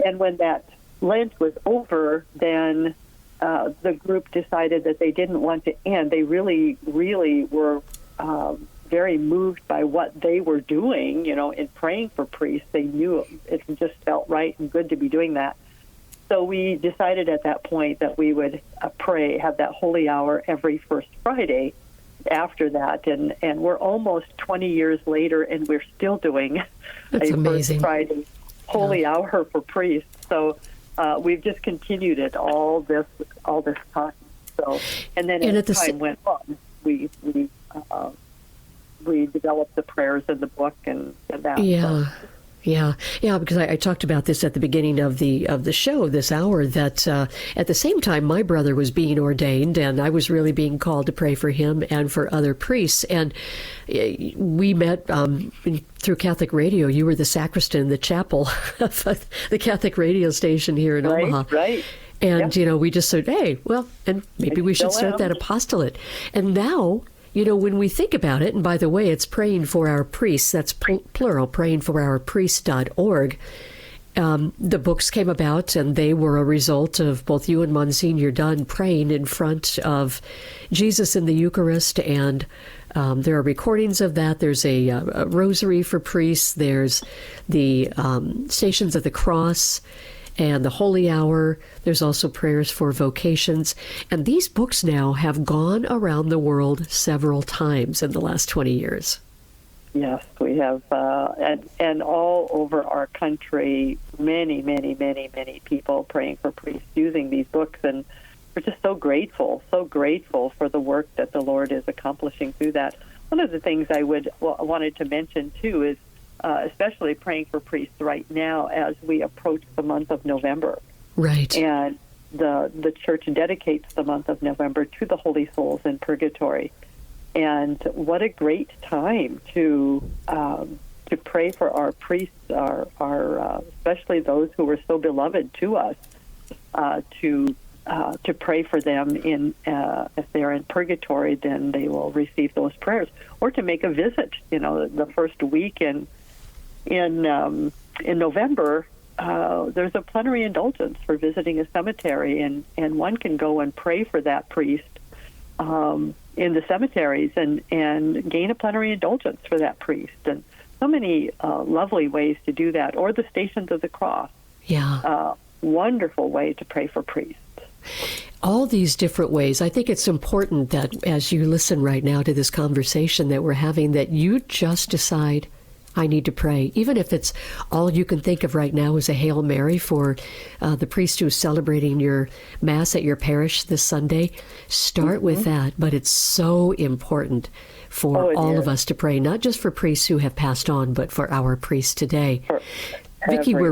And when that Lent was over, then the group decided that they didn't want to end. They really, really were very moved by what they were doing, in praying for priests. They knew it just felt right and good to be doing that. So we decided at that point that we would have that holy hour every first Friday after that. And we're almost 20 years later, and we're still doing amazing. First Friday holy hour for priests. So we've just continued it all this time. So, and then as time went on, we developed the prayers in the book and that. Yeah. So. Yeah, because I talked about this at the beginning of the show this hour, that at the same time my brother was being ordained, and I was really being called to pray for him and for other priests. And we met through Catholic radio. You were the sacristan in the chapel of the Catholic radio station here in Omaha. Right. And, we just said, hey, well, and maybe we should start that apostolate. And now, when we think about it, and by the way, it's praying for our priests, that's plural, prayingforourpriests.org. The books came about, and they were a result of both you and Monsignor Dunn praying in front of Jesus in the Eucharist, and there are recordings of that. There's a rosary for priests. There's the Stations of the Cross and the Holy Hour. There's also prayers for vocations. And these books now have gone around the world several times in the last 20 years. Yes, we have. And all over our country, many, many, many, many people praying for priests using these books. And we're just so grateful for the work that the Lord is accomplishing through that. One of the things I wanted to mention, too, is especially praying for priests right now as we approach the month of November. Right. And the Church dedicates the month of November to the holy souls in purgatory. And what a great time to pray for our priests, our especially those who were so beloved to us, to pray for them if they're in purgatory, then they will receive those prayers, or to make a visit. The first week in November, there's a plenary indulgence for visiting a cemetery, and one can go and pray for that priest in the cemeteries and gain a plenary indulgence for that priest. And so many lovely ways to do that, or the Stations of the Cross. Yeah. Wonderful way to pray for priests. All these different ways. I think it's important that as you listen right now to this conversation that we're having, that you just decide, I need to pray. Even if it's all you can think of right now is a Hail Mary for the priest who's celebrating your Mass at your parish this Sunday, start with that. But it's so important for all of us to pray, not just for priests who have passed on, but for our priests today. Vicki, we're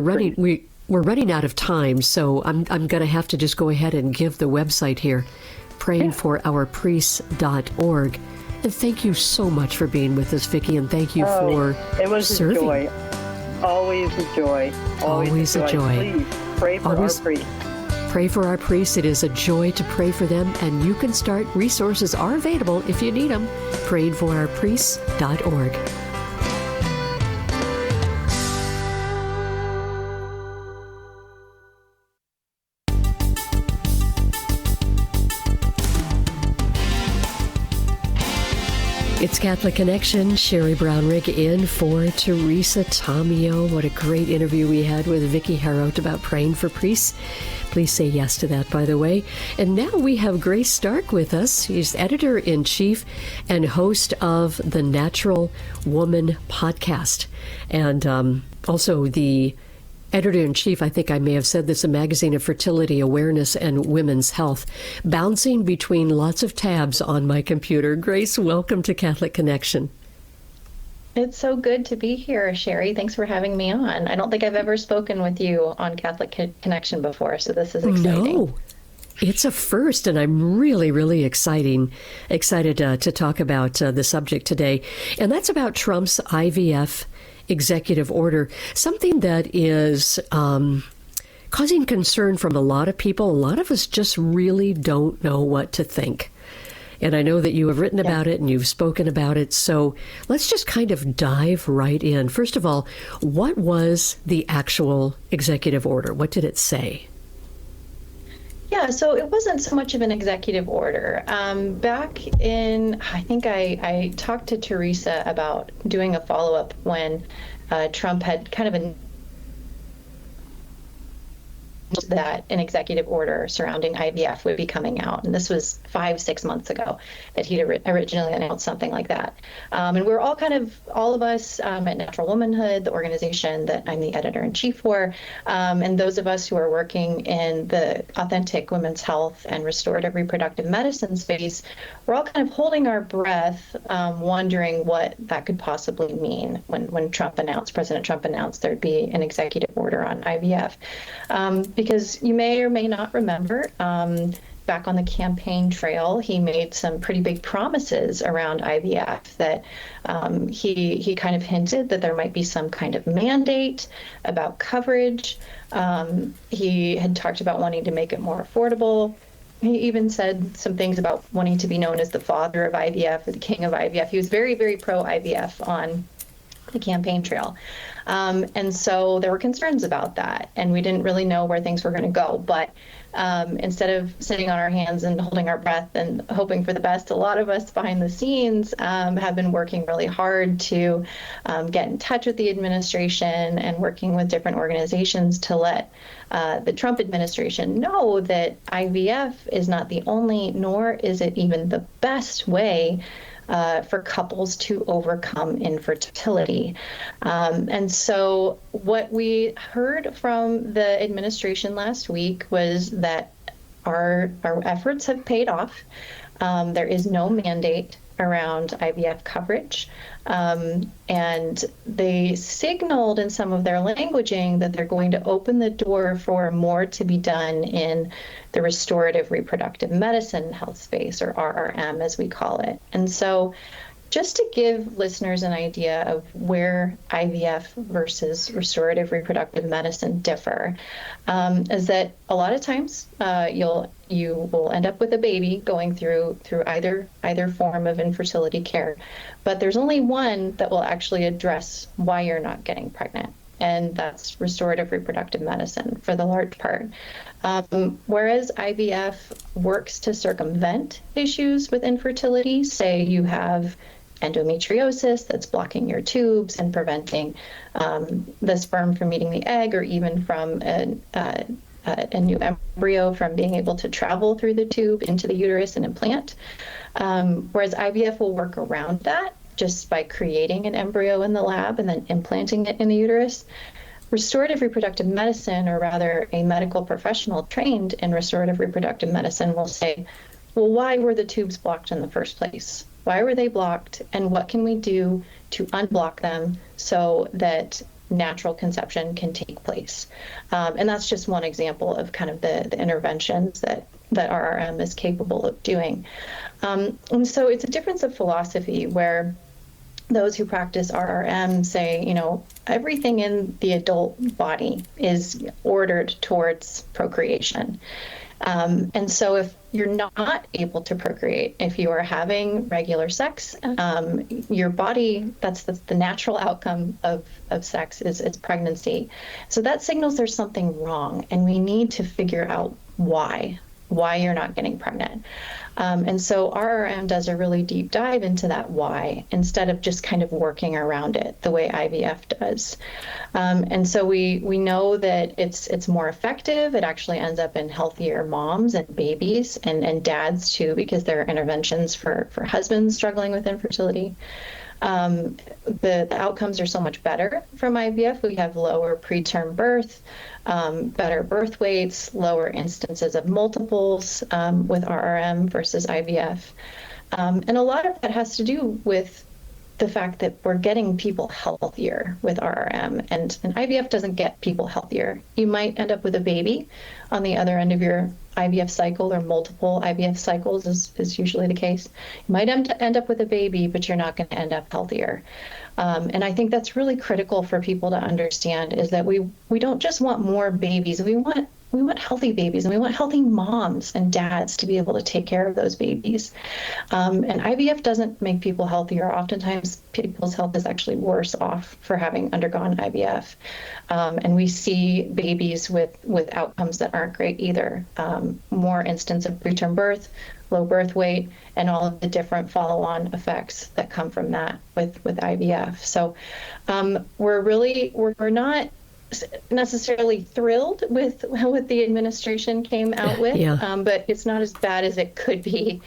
running out of time, so I'm going to have to just go ahead and give the website here, prayingforourpriests.org. And thank you so much for being with us, Vicki, and thank you for serving. It was a joy. Always a joy. Always a joy. Please pray for our priests. Pray for our priests. It is a joy to pray for them, and you can start. Resources are available if you need them. prayingforourpriests.org. It's Catholic Connection. Sherry Brown-Rigg in for Teresa Tomeo. What a great interview we had with Vicki Herout about praying for priests. Please say yes to that, by the way. And now we have Grace Stark with us. She's editor-in-chief and host of the Natural Woman podcast. And also the editor-in-chief, I think I may have said this, a magazine of fertility, awareness, and women's health, bouncing between lots of tabs on my computer. Grace, welcome to Catholic Connection. It's so good to be here, Sherry. Thanks for having me on. I don't think I've ever spoken with you on Catholic Connection before, so this is exciting. No, it's a first, and I'm really, really excited to talk about the subject today. And that's about Trump's IVF executive order, something that is causing concern from a lot of people. A lot of us just really don't know what to think. And I know that you have written about it and you've spoken about it. So let's just kind of dive right in. First of all, what was the actual executive order? What did it say? Yeah, so it wasn't so much of an executive order. Back in, I think I talked to Teresa about doing a follow-up when Trump had kind of that an executive order surrounding IVF would be coming out. And this was 5-6 months ago that he'd originally announced something like that. And we're all all of us at Natural Womanhood, the organization that I'm the editor-in-chief for, and those of us who are working in the authentic women's health and restorative reproductive medicine space, we're all kind of holding our breath, wondering what that could possibly mean when President Trump announced there'd be an executive order on IVF. Because you may or may not remember, back on the campaign trail, he made some pretty big promises around IVF that he kind of hinted that there might be some kind of mandate about coverage. He had talked about wanting to make it more affordable. He even said some things about wanting to be known as the father of IVF or the king of IVF. He was very, very pro-IVF on the campaign trail. And so there were concerns about that, and we didn't really know where things were going to go. But instead of sitting on our hands and holding our breath and hoping for the best, a lot of us behind the scenes have been working really hard to get in touch with the administration and working with different organizations to let the Trump administration know that IVF is not the only, nor is it even the best way for couples to overcome infertility. And so what we heard from the administration last week was that our efforts have paid off. There is no mandate around IVF coverage. And they signaled in some of their languaging that they're going to open the door for more to be done in the restorative reproductive medicine health space, or RRM as we call it. And so just to give listeners an idea of where IVF versus restorative reproductive medicine differ, is that a lot of times you will end up with a baby going through either form of infertility care, but there's only one that will actually address why you're not getting pregnant, and that's restorative reproductive medicine for the large part. Whereas IVF works to circumvent issues with infertility, say you have endometriosis that's blocking your tubes and preventing the sperm from meeting the egg, or even from a new embryo from being able to travel through the tube into the uterus and implant. Whereas IVF will work around that just by creating an embryo in the lab and then implanting it in the uterus. Restorative reproductive medicine, or rather a medical professional trained in restorative reproductive medicine, will say, well, why were the tubes blocked in the first place? Why were they blocked, and what can we do to unblock them so that natural conception can take place? And that's just one example of kind of the interventions that RRM is capable of doing. And so it's a difference of philosophy where those who practice RRM say, everything in the adult body is ordered towards procreation. And so if you're not able to procreate, if you are having regular sex, your body, that's the natural outcome of sex is pregnancy. So that signals there's something wrong, and we need to figure out why you're not getting pregnant. And so RRM does a really deep dive into that why, instead of just kind of working around it the way IVF does. And so we know that it's more effective. It actually ends up in healthier moms and babies and dads too, because there are interventions for husbands struggling with infertility. The outcomes are so much better from IVF. We have lower preterm birth, better birth weights, lower instances of multiples with RRM versus IVF. And a lot of that has to do with the fact that we're getting people healthier with RRM, and IVF doesn't get people healthier. You might end up with a baby on the other end of your IVF cycle, or multiple IVF cycles is usually the case. You might end up with a baby, but you're not going to end up healthier. And I think that's really critical for people to understand, is that we don't just want more babies. We want healthy babies, and we want healthy moms and dads to be able to take care of those babies. And IVF doesn't make people healthier. Oftentimes, people's health is actually worse off for having undergone IVF. And we see babies with outcomes that aren't great either. More instances of preterm birth, low birth weight, and all of the different follow-on effects that come from that with IVF. So we're not necessarily thrilled with what the administration came out with, but it's not as bad as it could be,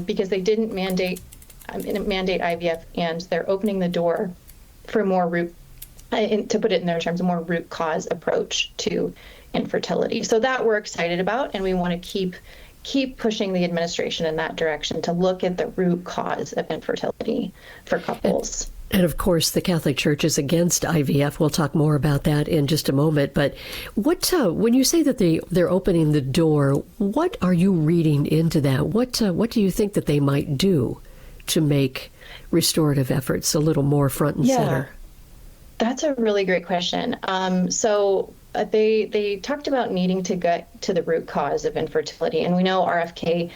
because they didn't mandate IVF, and they're opening the door for more to put it in their terms, a more root cause approach to infertility. So that we're excited about, and we want to keep pushing the administration in that direction to look at the root cause of infertility for couples. And of course, the Catholic Church is against IVF. We'll talk more about that in just a moment. But when you say that they're opening the door, what are you reading into that? What do you think that they might do to make restorative efforts a little more front and center? That's a really great question. So they talked about needing to get to the root cause of infertility. And we know RFK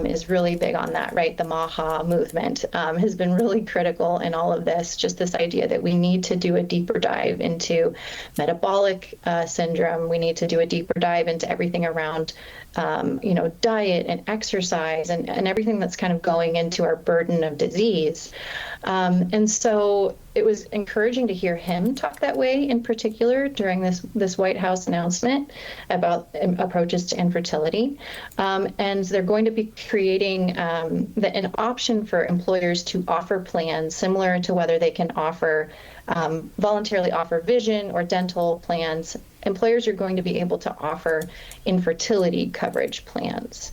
is really big on that, right? The MAHA movement has been really critical in all of this, just this idea that we need to do a deeper dive into metabolic syndrome. We need to do a deeper dive into everything around diet and exercise and everything that's kind of going into our burden of disease. And so it was encouraging to hear him talk that way in particular during this White House announcement about approaches to infertility. And they're going to be creating an option for employers to offer plans similar to whether they can voluntarily offer vision or dental plans. Employers are going to be able to offer infertility coverage plans.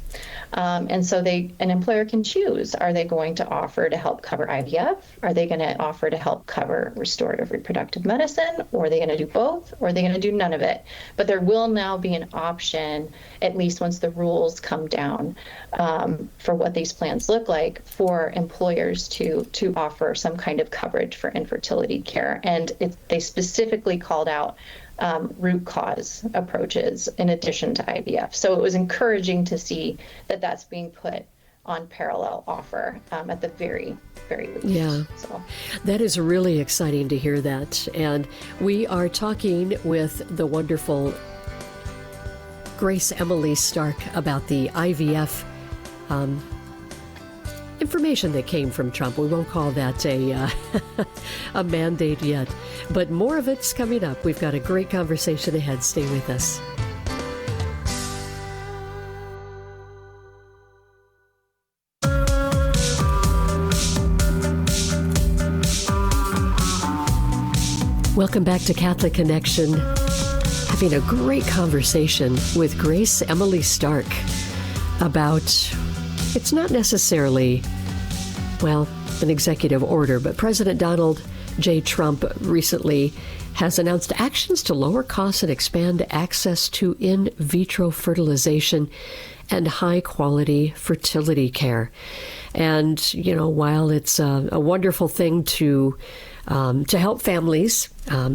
And so an employer can choose. Are they going to offer to help cover IVF? Are they going to offer to help cover restorative reproductive medicine? Or are they going to do both? Or are they going to do none of it? But there will now be an option, at least once the rules come down, for what these plans look like, for employers to offer some kind of coverage for infertility care. And they specifically called out root cause approaches in addition to IVF. So it was encouraging to see that that's being put on parallel offer at the very, very least. Yeah, so that is really exciting to hear that. And we are talking with the wonderful Grace Emily Stark about the IVF information that came from Trump. We won't call that a mandate yet, but more of it's coming up. We've got a great conversation ahead. Stay with us. Welcome back to Catholic Connection. Having a great conversation with Grace Emily Stark about, it's not necessarily, an executive order, but President Donald J. Trump recently has announced actions to lower costs and expand access to in vitro fertilization and high-quality fertility care. And, while it's a wonderful thing to help families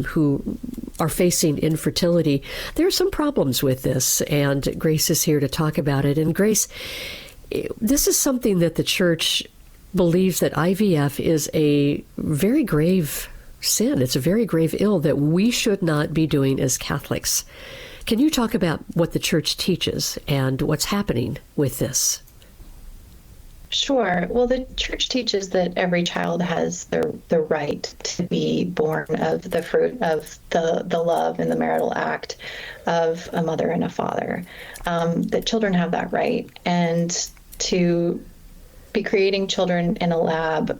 who are facing infertility, there are some problems with this, and Grace is here to talk about it. And Grace, this is something that the church believes that IVF is a very grave sin. It's a very grave ill that we should not be doing as Catholics. Can you talk about what the church teaches and what's happening with this? Sure. Well, the church teaches that every child has the right to be born of the fruit of the love and the marital act of a mother and a father. That children have that right, and to be creating children in a lab.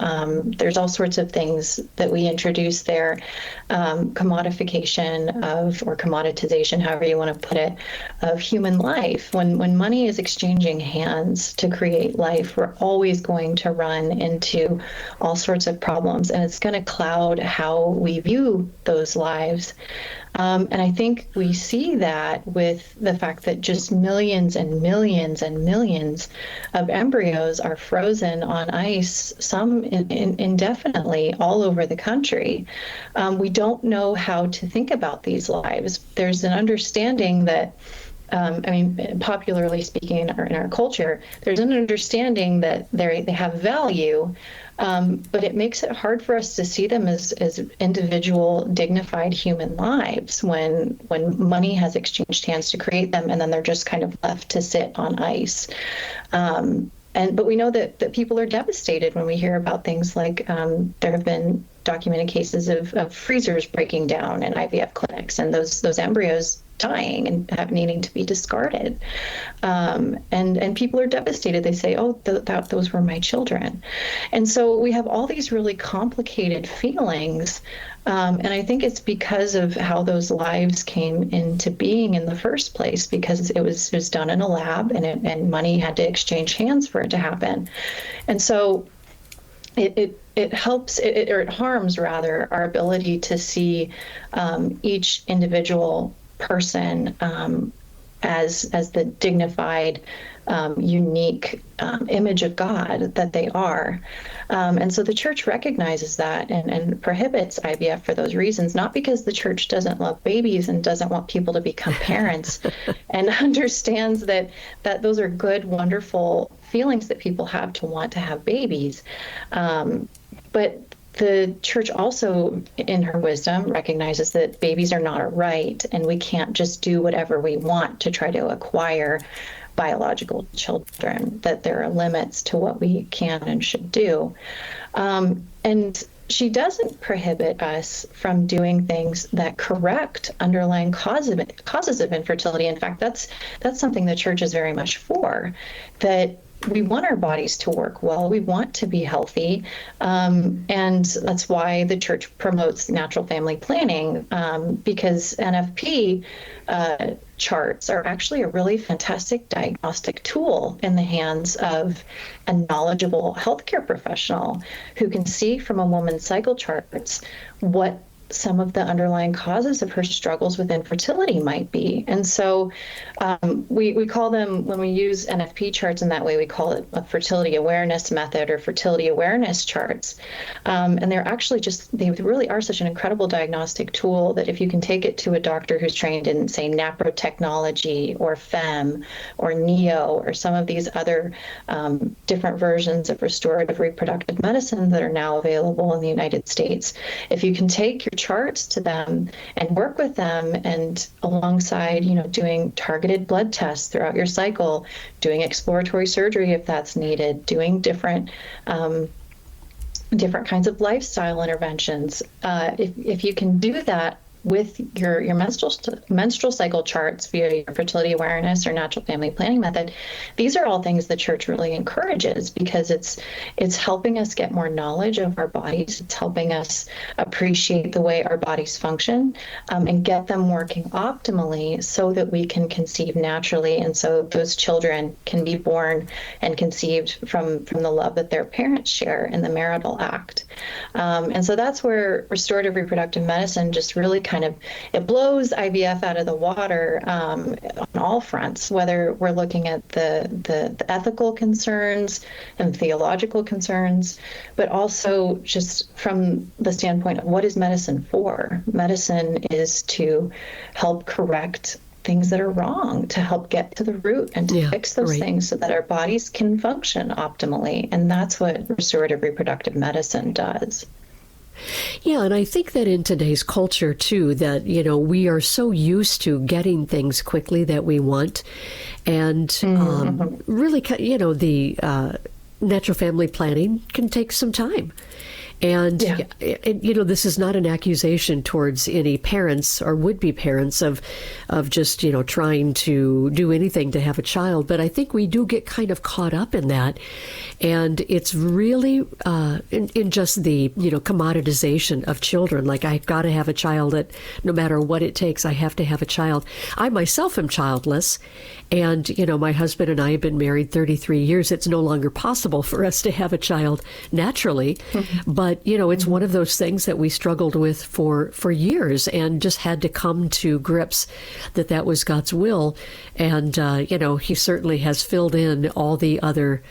There's all sorts of things that we introduce there. Commodification of, or commoditization, however you want to put it, of human life. When money is exchanging hands to create life, we're always going to run into all sorts of problems, and it's going to cloud how we view those lives. And I think we see that with the fact that just millions and millions and millions of embryos are frozen on ice, some indefinitely, all over the country. We don't know how to think about these lives. There's an understanding that popularly speaking in our culture, there's an understanding that they have value, but it makes it hard for us to see them as individual, dignified human lives when money has exchanged hands to create them, and then they're just kind of left to sit on ice. But we know that people are devastated when we hear about things like there have been documented cases of freezers breaking down in IVF clinics, and those embryos dying and needing to be discarded. And people are devastated. They say, oh, those were my children. And so we have all these really complicated feelings. And I think it's because of how those lives came into being in the first place, because it was done in a lab, and money had to exchange hands for it to happen. And so it helps, or it harms rather, our ability to see each individual person as the dignified, unique image of God that they are. And so the church recognizes that and prohibits IVF for those reasons, not because the church doesn't love babies and doesn't want people to become parents, and understands that those are good, wonderful feelings that people have to want to have babies. But the church also, in her wisdom, recognizes that babies are not a right, and we can't just do whatever we want to try to acquire biological children, that there are limits to what we can and should do. And she doesn't prohibit us from doing things that correct underlying causes of infertility. In fact, that's something the church is very much for, that we want our bodies to work well. We want to be healthy. And that's why the church promotes natural family planning, because NFP charts are actually a really fantastic diagnostic tool in the hands of a knowledgeable healthcare professional who can see from a woman's cycle charts what some of the underlying causes of her struggles with infertility might be. And so we call them, when we use NFP charts in that way, we call it a fertility awareness method or fertility awareness charts. And they're actually they really are such an incredible diagnostic tool that if you can take it to a doctor who's trained in, say, naprotechnology or FEM or NEO or some of these other different versions of restorative reproductive medicine that are now available in the United States, if you can take your charts to them and work with them, and alongside, doing targeted blood tests throughout your cycle, doing exploratory surgery if that's needed, doing different kinds of lifestyle interventions. If you can do that with your menstrual cycle charts via your fertility awareness or natural family planning method, these are all things the church really encourages, because it's helping us get more knowledge of our bodies. It's helping us appreciate the way our bodies function, and get them working optimally so that we can conceive naturally, and so those children can be born and conceived from the love that their parents share in the marital act. And so that's where restorative reproductive medicine just really it blows IVF out of the water on all fronts, whether we're looking at the ethical concerns and theological concerns, but also just from the standpoint of what is medicine for? Medicine is to help correct things that are wrong, to help get to the root and to fix those things so that our bodies can function optimally. And that's what restorative reproductive medicine does. Yeah, and I think that in today's culture, too, that, we are so used to getting things quickly that we want. And really, the natural family planning can take some time. And, this is not an accusation towards any parents or would-be parents of just, trying to do anything to have a child. But I think we do get kind of caught up in that. And it's really in just the, commoditization of children. Like, I've got to have a child no matter what it takes, I have to have a child. I myself am childless. And, my husband and I have been married 33 years. It's no longer possible for us to have a child naturally. Mm-hmm. But, it's one of those things that we struggled with for years and just had to come to grips that was God's will. And, he certainly has filled in all the other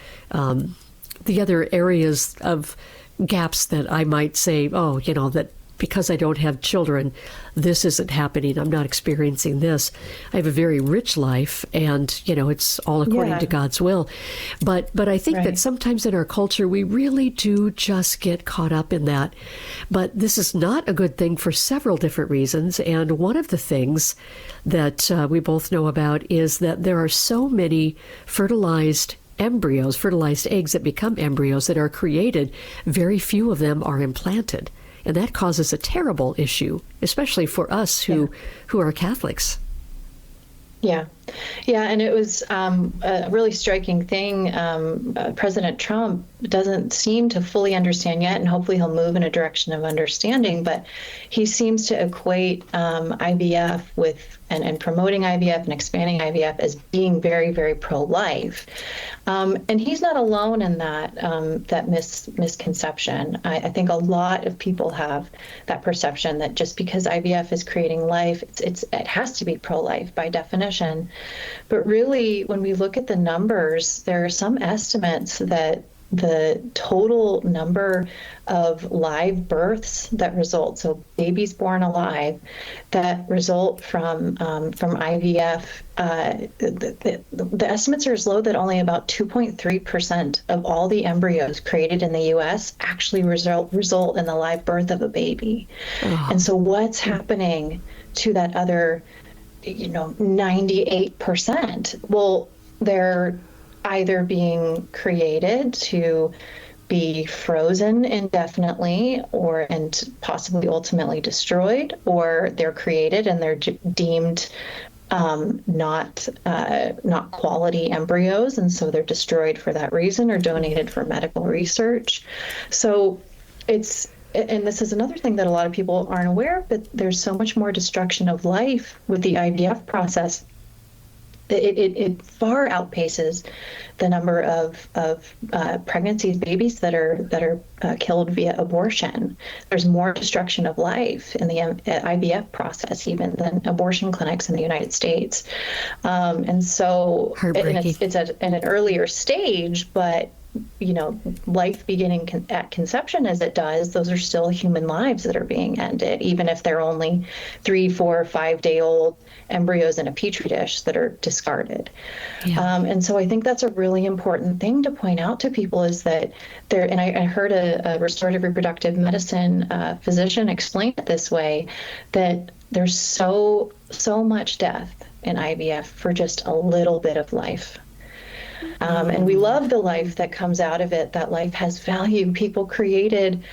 areas of gaps that I might say, that because I don't have children, this isn't happening. I'm not experiencing this. I have a very rich life, and, it's all according to God's will. But I think that sometimes in our culture, we really do just get caught up in that. But this is not a good thing for several different reasons. And one of the things that we both know about is that there are so many fertilized eggs that become embryos that are created. Very few of them are implanted. And that causes a terrible issue, especially for us who are Catholics. Yeah. And it was a really striking thing. President Trump doesn't seem to fully understand yet, and hopefully he'll move in a direction of understanding, but he seems to equate IVF with and promoting IVF and expanding IVF as being very, very pro-life. And he's not alone in that misconception. I think a lot of people have that perception that just because IVF is creating life, it has to be pro-life by definition. But really, when we look at the numbers, there are some estimates that the total number of live births that result, so babies born alive, that result from IVF, the estimates are as low that only about 2.3% of all the embryos created in the U.S. actually result in the live birth of a baby. Oh. And so what's happening to that other 98%? Well, they're either being created to be frozen indefinitely and possibly ultimately destroyed, or they're created and they're deemed not quality embryos, and so they're destroyed for that reason or donated for medical research. So and this is another thing that a lot of people aren't aware of, but there's so much more destruction of life with the IVF process. It far outpaces the number of pregnancies, babies that are killed via abortion. There's more destruction of life in the IVF process even than abortion clinics in the United States. And so it's at an earlier stage, but life beginning at conception as it does, those are still human lives that are being ended, even if they're only 3, 4, 5 day old embryos in a petri dish that are discarded. Yeah. And so I think that's a really important thing to point out to people is that and I heard a restorative reproductive medicine physician explain it this way, that there's so much death in IVF for just a little bit of life. And we love the life that comes out of it. That life has value. People created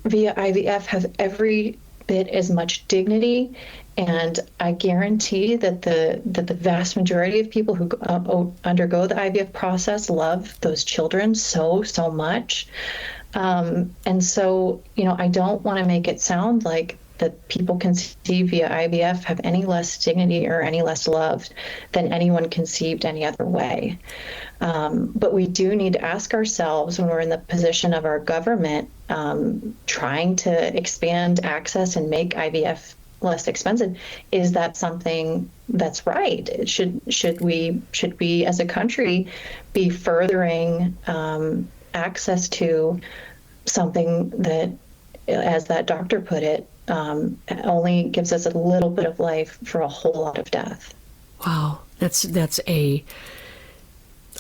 via IVF have every bit as much dignity. And I guarantee that the vast majority of people who undergo the IVF process love those children so much. And so, I don't want to make it sound like that people conceived via IVF have any less dignity or any less loved than anyone conceived any other way. But we do need to ask ourselves when we're in the position of our government trying to expand access and make IVF less expensive, is that something that's right? Should we as a country be furthering access to something that, as that doctor put it, only gives us a little bit of life for a whole lot of death? Wow, that's a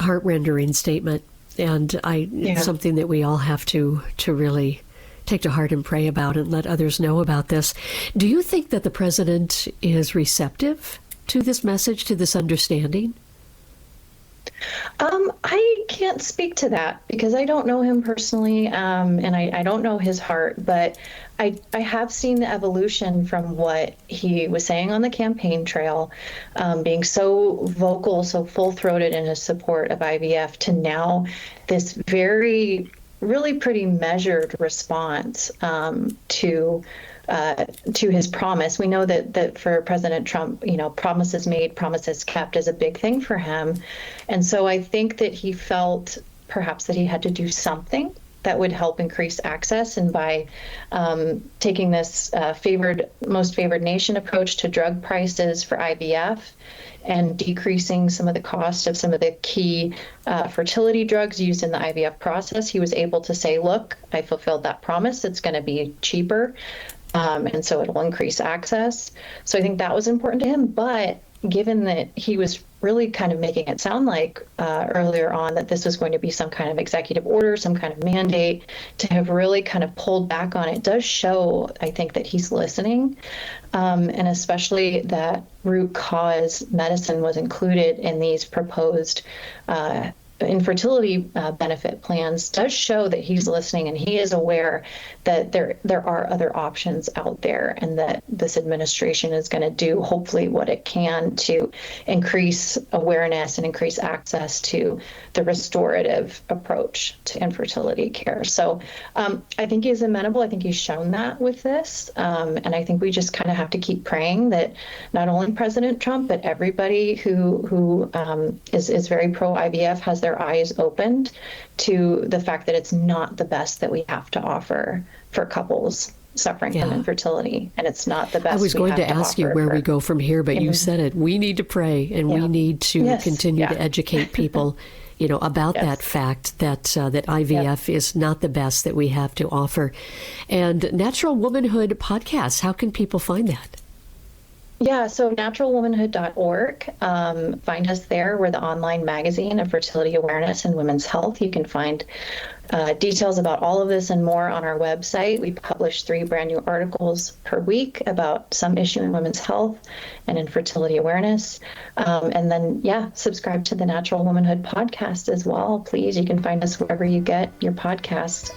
heart-rendering statement, and it's something that we all have to really take to heart and pray about and let others know about this. Do you think that the president is receptive to this message, to this understanding? I can't speak to that because I don't know him personally, and I don't know his heart, but I have seen the evolution from what he was saying on the campaign trail, being so vocal, so full-throated in his support of IVF, to now this really pretty measured response to his promise. We know that for President Trump, promises made, promises kept is a big thing for him. And so I think that he felt perhaps that he had to do something that would help increase access. And by taking this most favored nation approach to drug prices for IVF and decreasing some of the cost of some of the key fertility drugs used in the IVF process, he was able to say, look, I fulfilled that promise. It's going to be cheaper. And so it will increase access. So I think that was important to him. But given that he was really kind of making it sound like earlier on that this was going to be some kind of executive order, some kind of mandate, to have really kind of pulled back on it does show, I think, that he's listening. And especially that root cause medicine was included in these proposed infertility benefit plans does show that he's listening, and he is aware that there are other options out there, and that this administration is going to do hopefully what it can to increase awareness and increase access to the restorative approach to infertility care. So I think he's amenable. I think he's shown that with this. And I think we just kind of have to keep praying that not only President Trump, but everybody who is very pro-IVF has their eyes opened to the fact that it's not the best that we have to offer for couples suffering from infertility, and it's not the best. I was going to ask you where we go from here, but you said it. We need to pray, and we need to continue to educate people, about that fact that IVF is not the best that we have to offer. And Natural Womanhood podcast, how can people find that? Yeah, so naturalwomanhood.org. Find us there. We're the online magazine of fertility awareness and women's health. You can find details about all of this and more on our website. We publish 3 brand new articles per week about some issue in women's health and infertility awareness. And then, subscribe to the Natural Womanhood podcast as well, please. You can find us wherever you get your podcasts.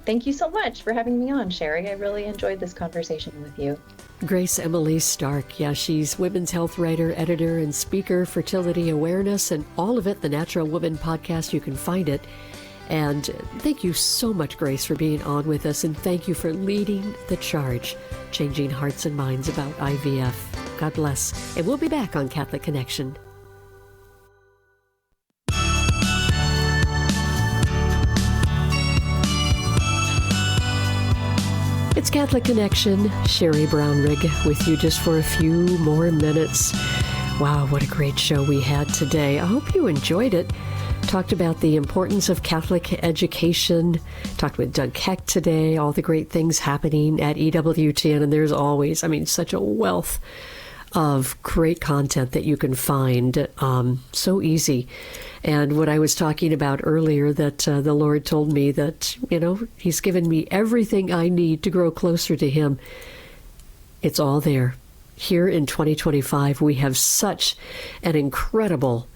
Thank you so much for having me on, Sherry. I really enjoyed this conversation with you. Grace Emily Stark. Yeah, she's women's health writer, editor, and speaker, fertility awareness, and all of it, the Natural Woman podcast. You can find it. And thank you so much, Grace, for being on with us. And thank you for leading the charge, changing hearts and minds about IVF. God bless. And we'll be back on Catholic Connection. It's Catholic Connection. Sherry Brown-Rigg with you just for a few more minutes. Wow, what a great show we had today. I hope you enjoyed it. Talked about the importance of Catholic education. Talked with Doug Keck today, all the great things happening at EWTN. And there's always, such a wealth of great content that you can find. So easy. And what I was talking about earlier, that the Lord told me that, He's given me everything I need to grow closer to Him. It's all there. Here in 2025, we have such an incredible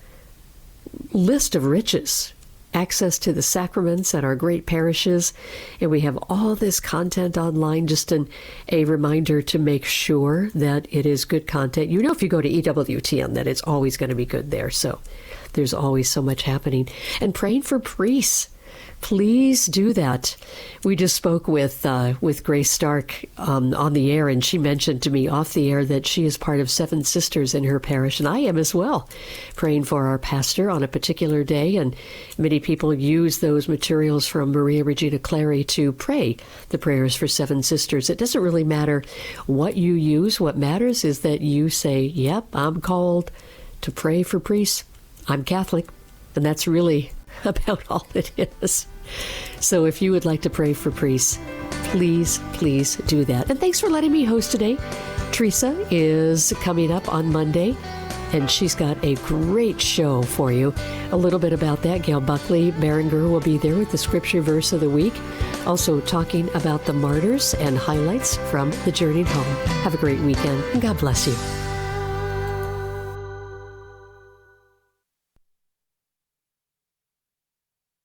list of riches. Access to the sacraments at our great parishes, and we have all this content online. Just a reminder to make sure that it is good content. If you go to EWTN, that it's always going to be good there. So there's always so much happening. And praying for priests. Please do that. We just spoke with Grace Stark on the air, and she mentioned to me off the air that she is part of 7 sisters in her parish, and I am as well, praying for our pastor on a particular day. And many people use those materials from Maria Regina Clary to pray the prayers for 7 sisters. It doesn't really matter what you use. What matters is that you say, yep, I'm called to pray for priests. I'm Catholic, and that's really about all it is. So if you would like to pray for priests, please do that. And thanks for letting me host today. Teresa is coming up on Monday, and she's got a great show for you. A little bit about that. Gail Buckley Berenger will be there with the scripture verse of the week. Also talking about the martyrs and highlights from the journey home. Have a great weekend, and God bless you.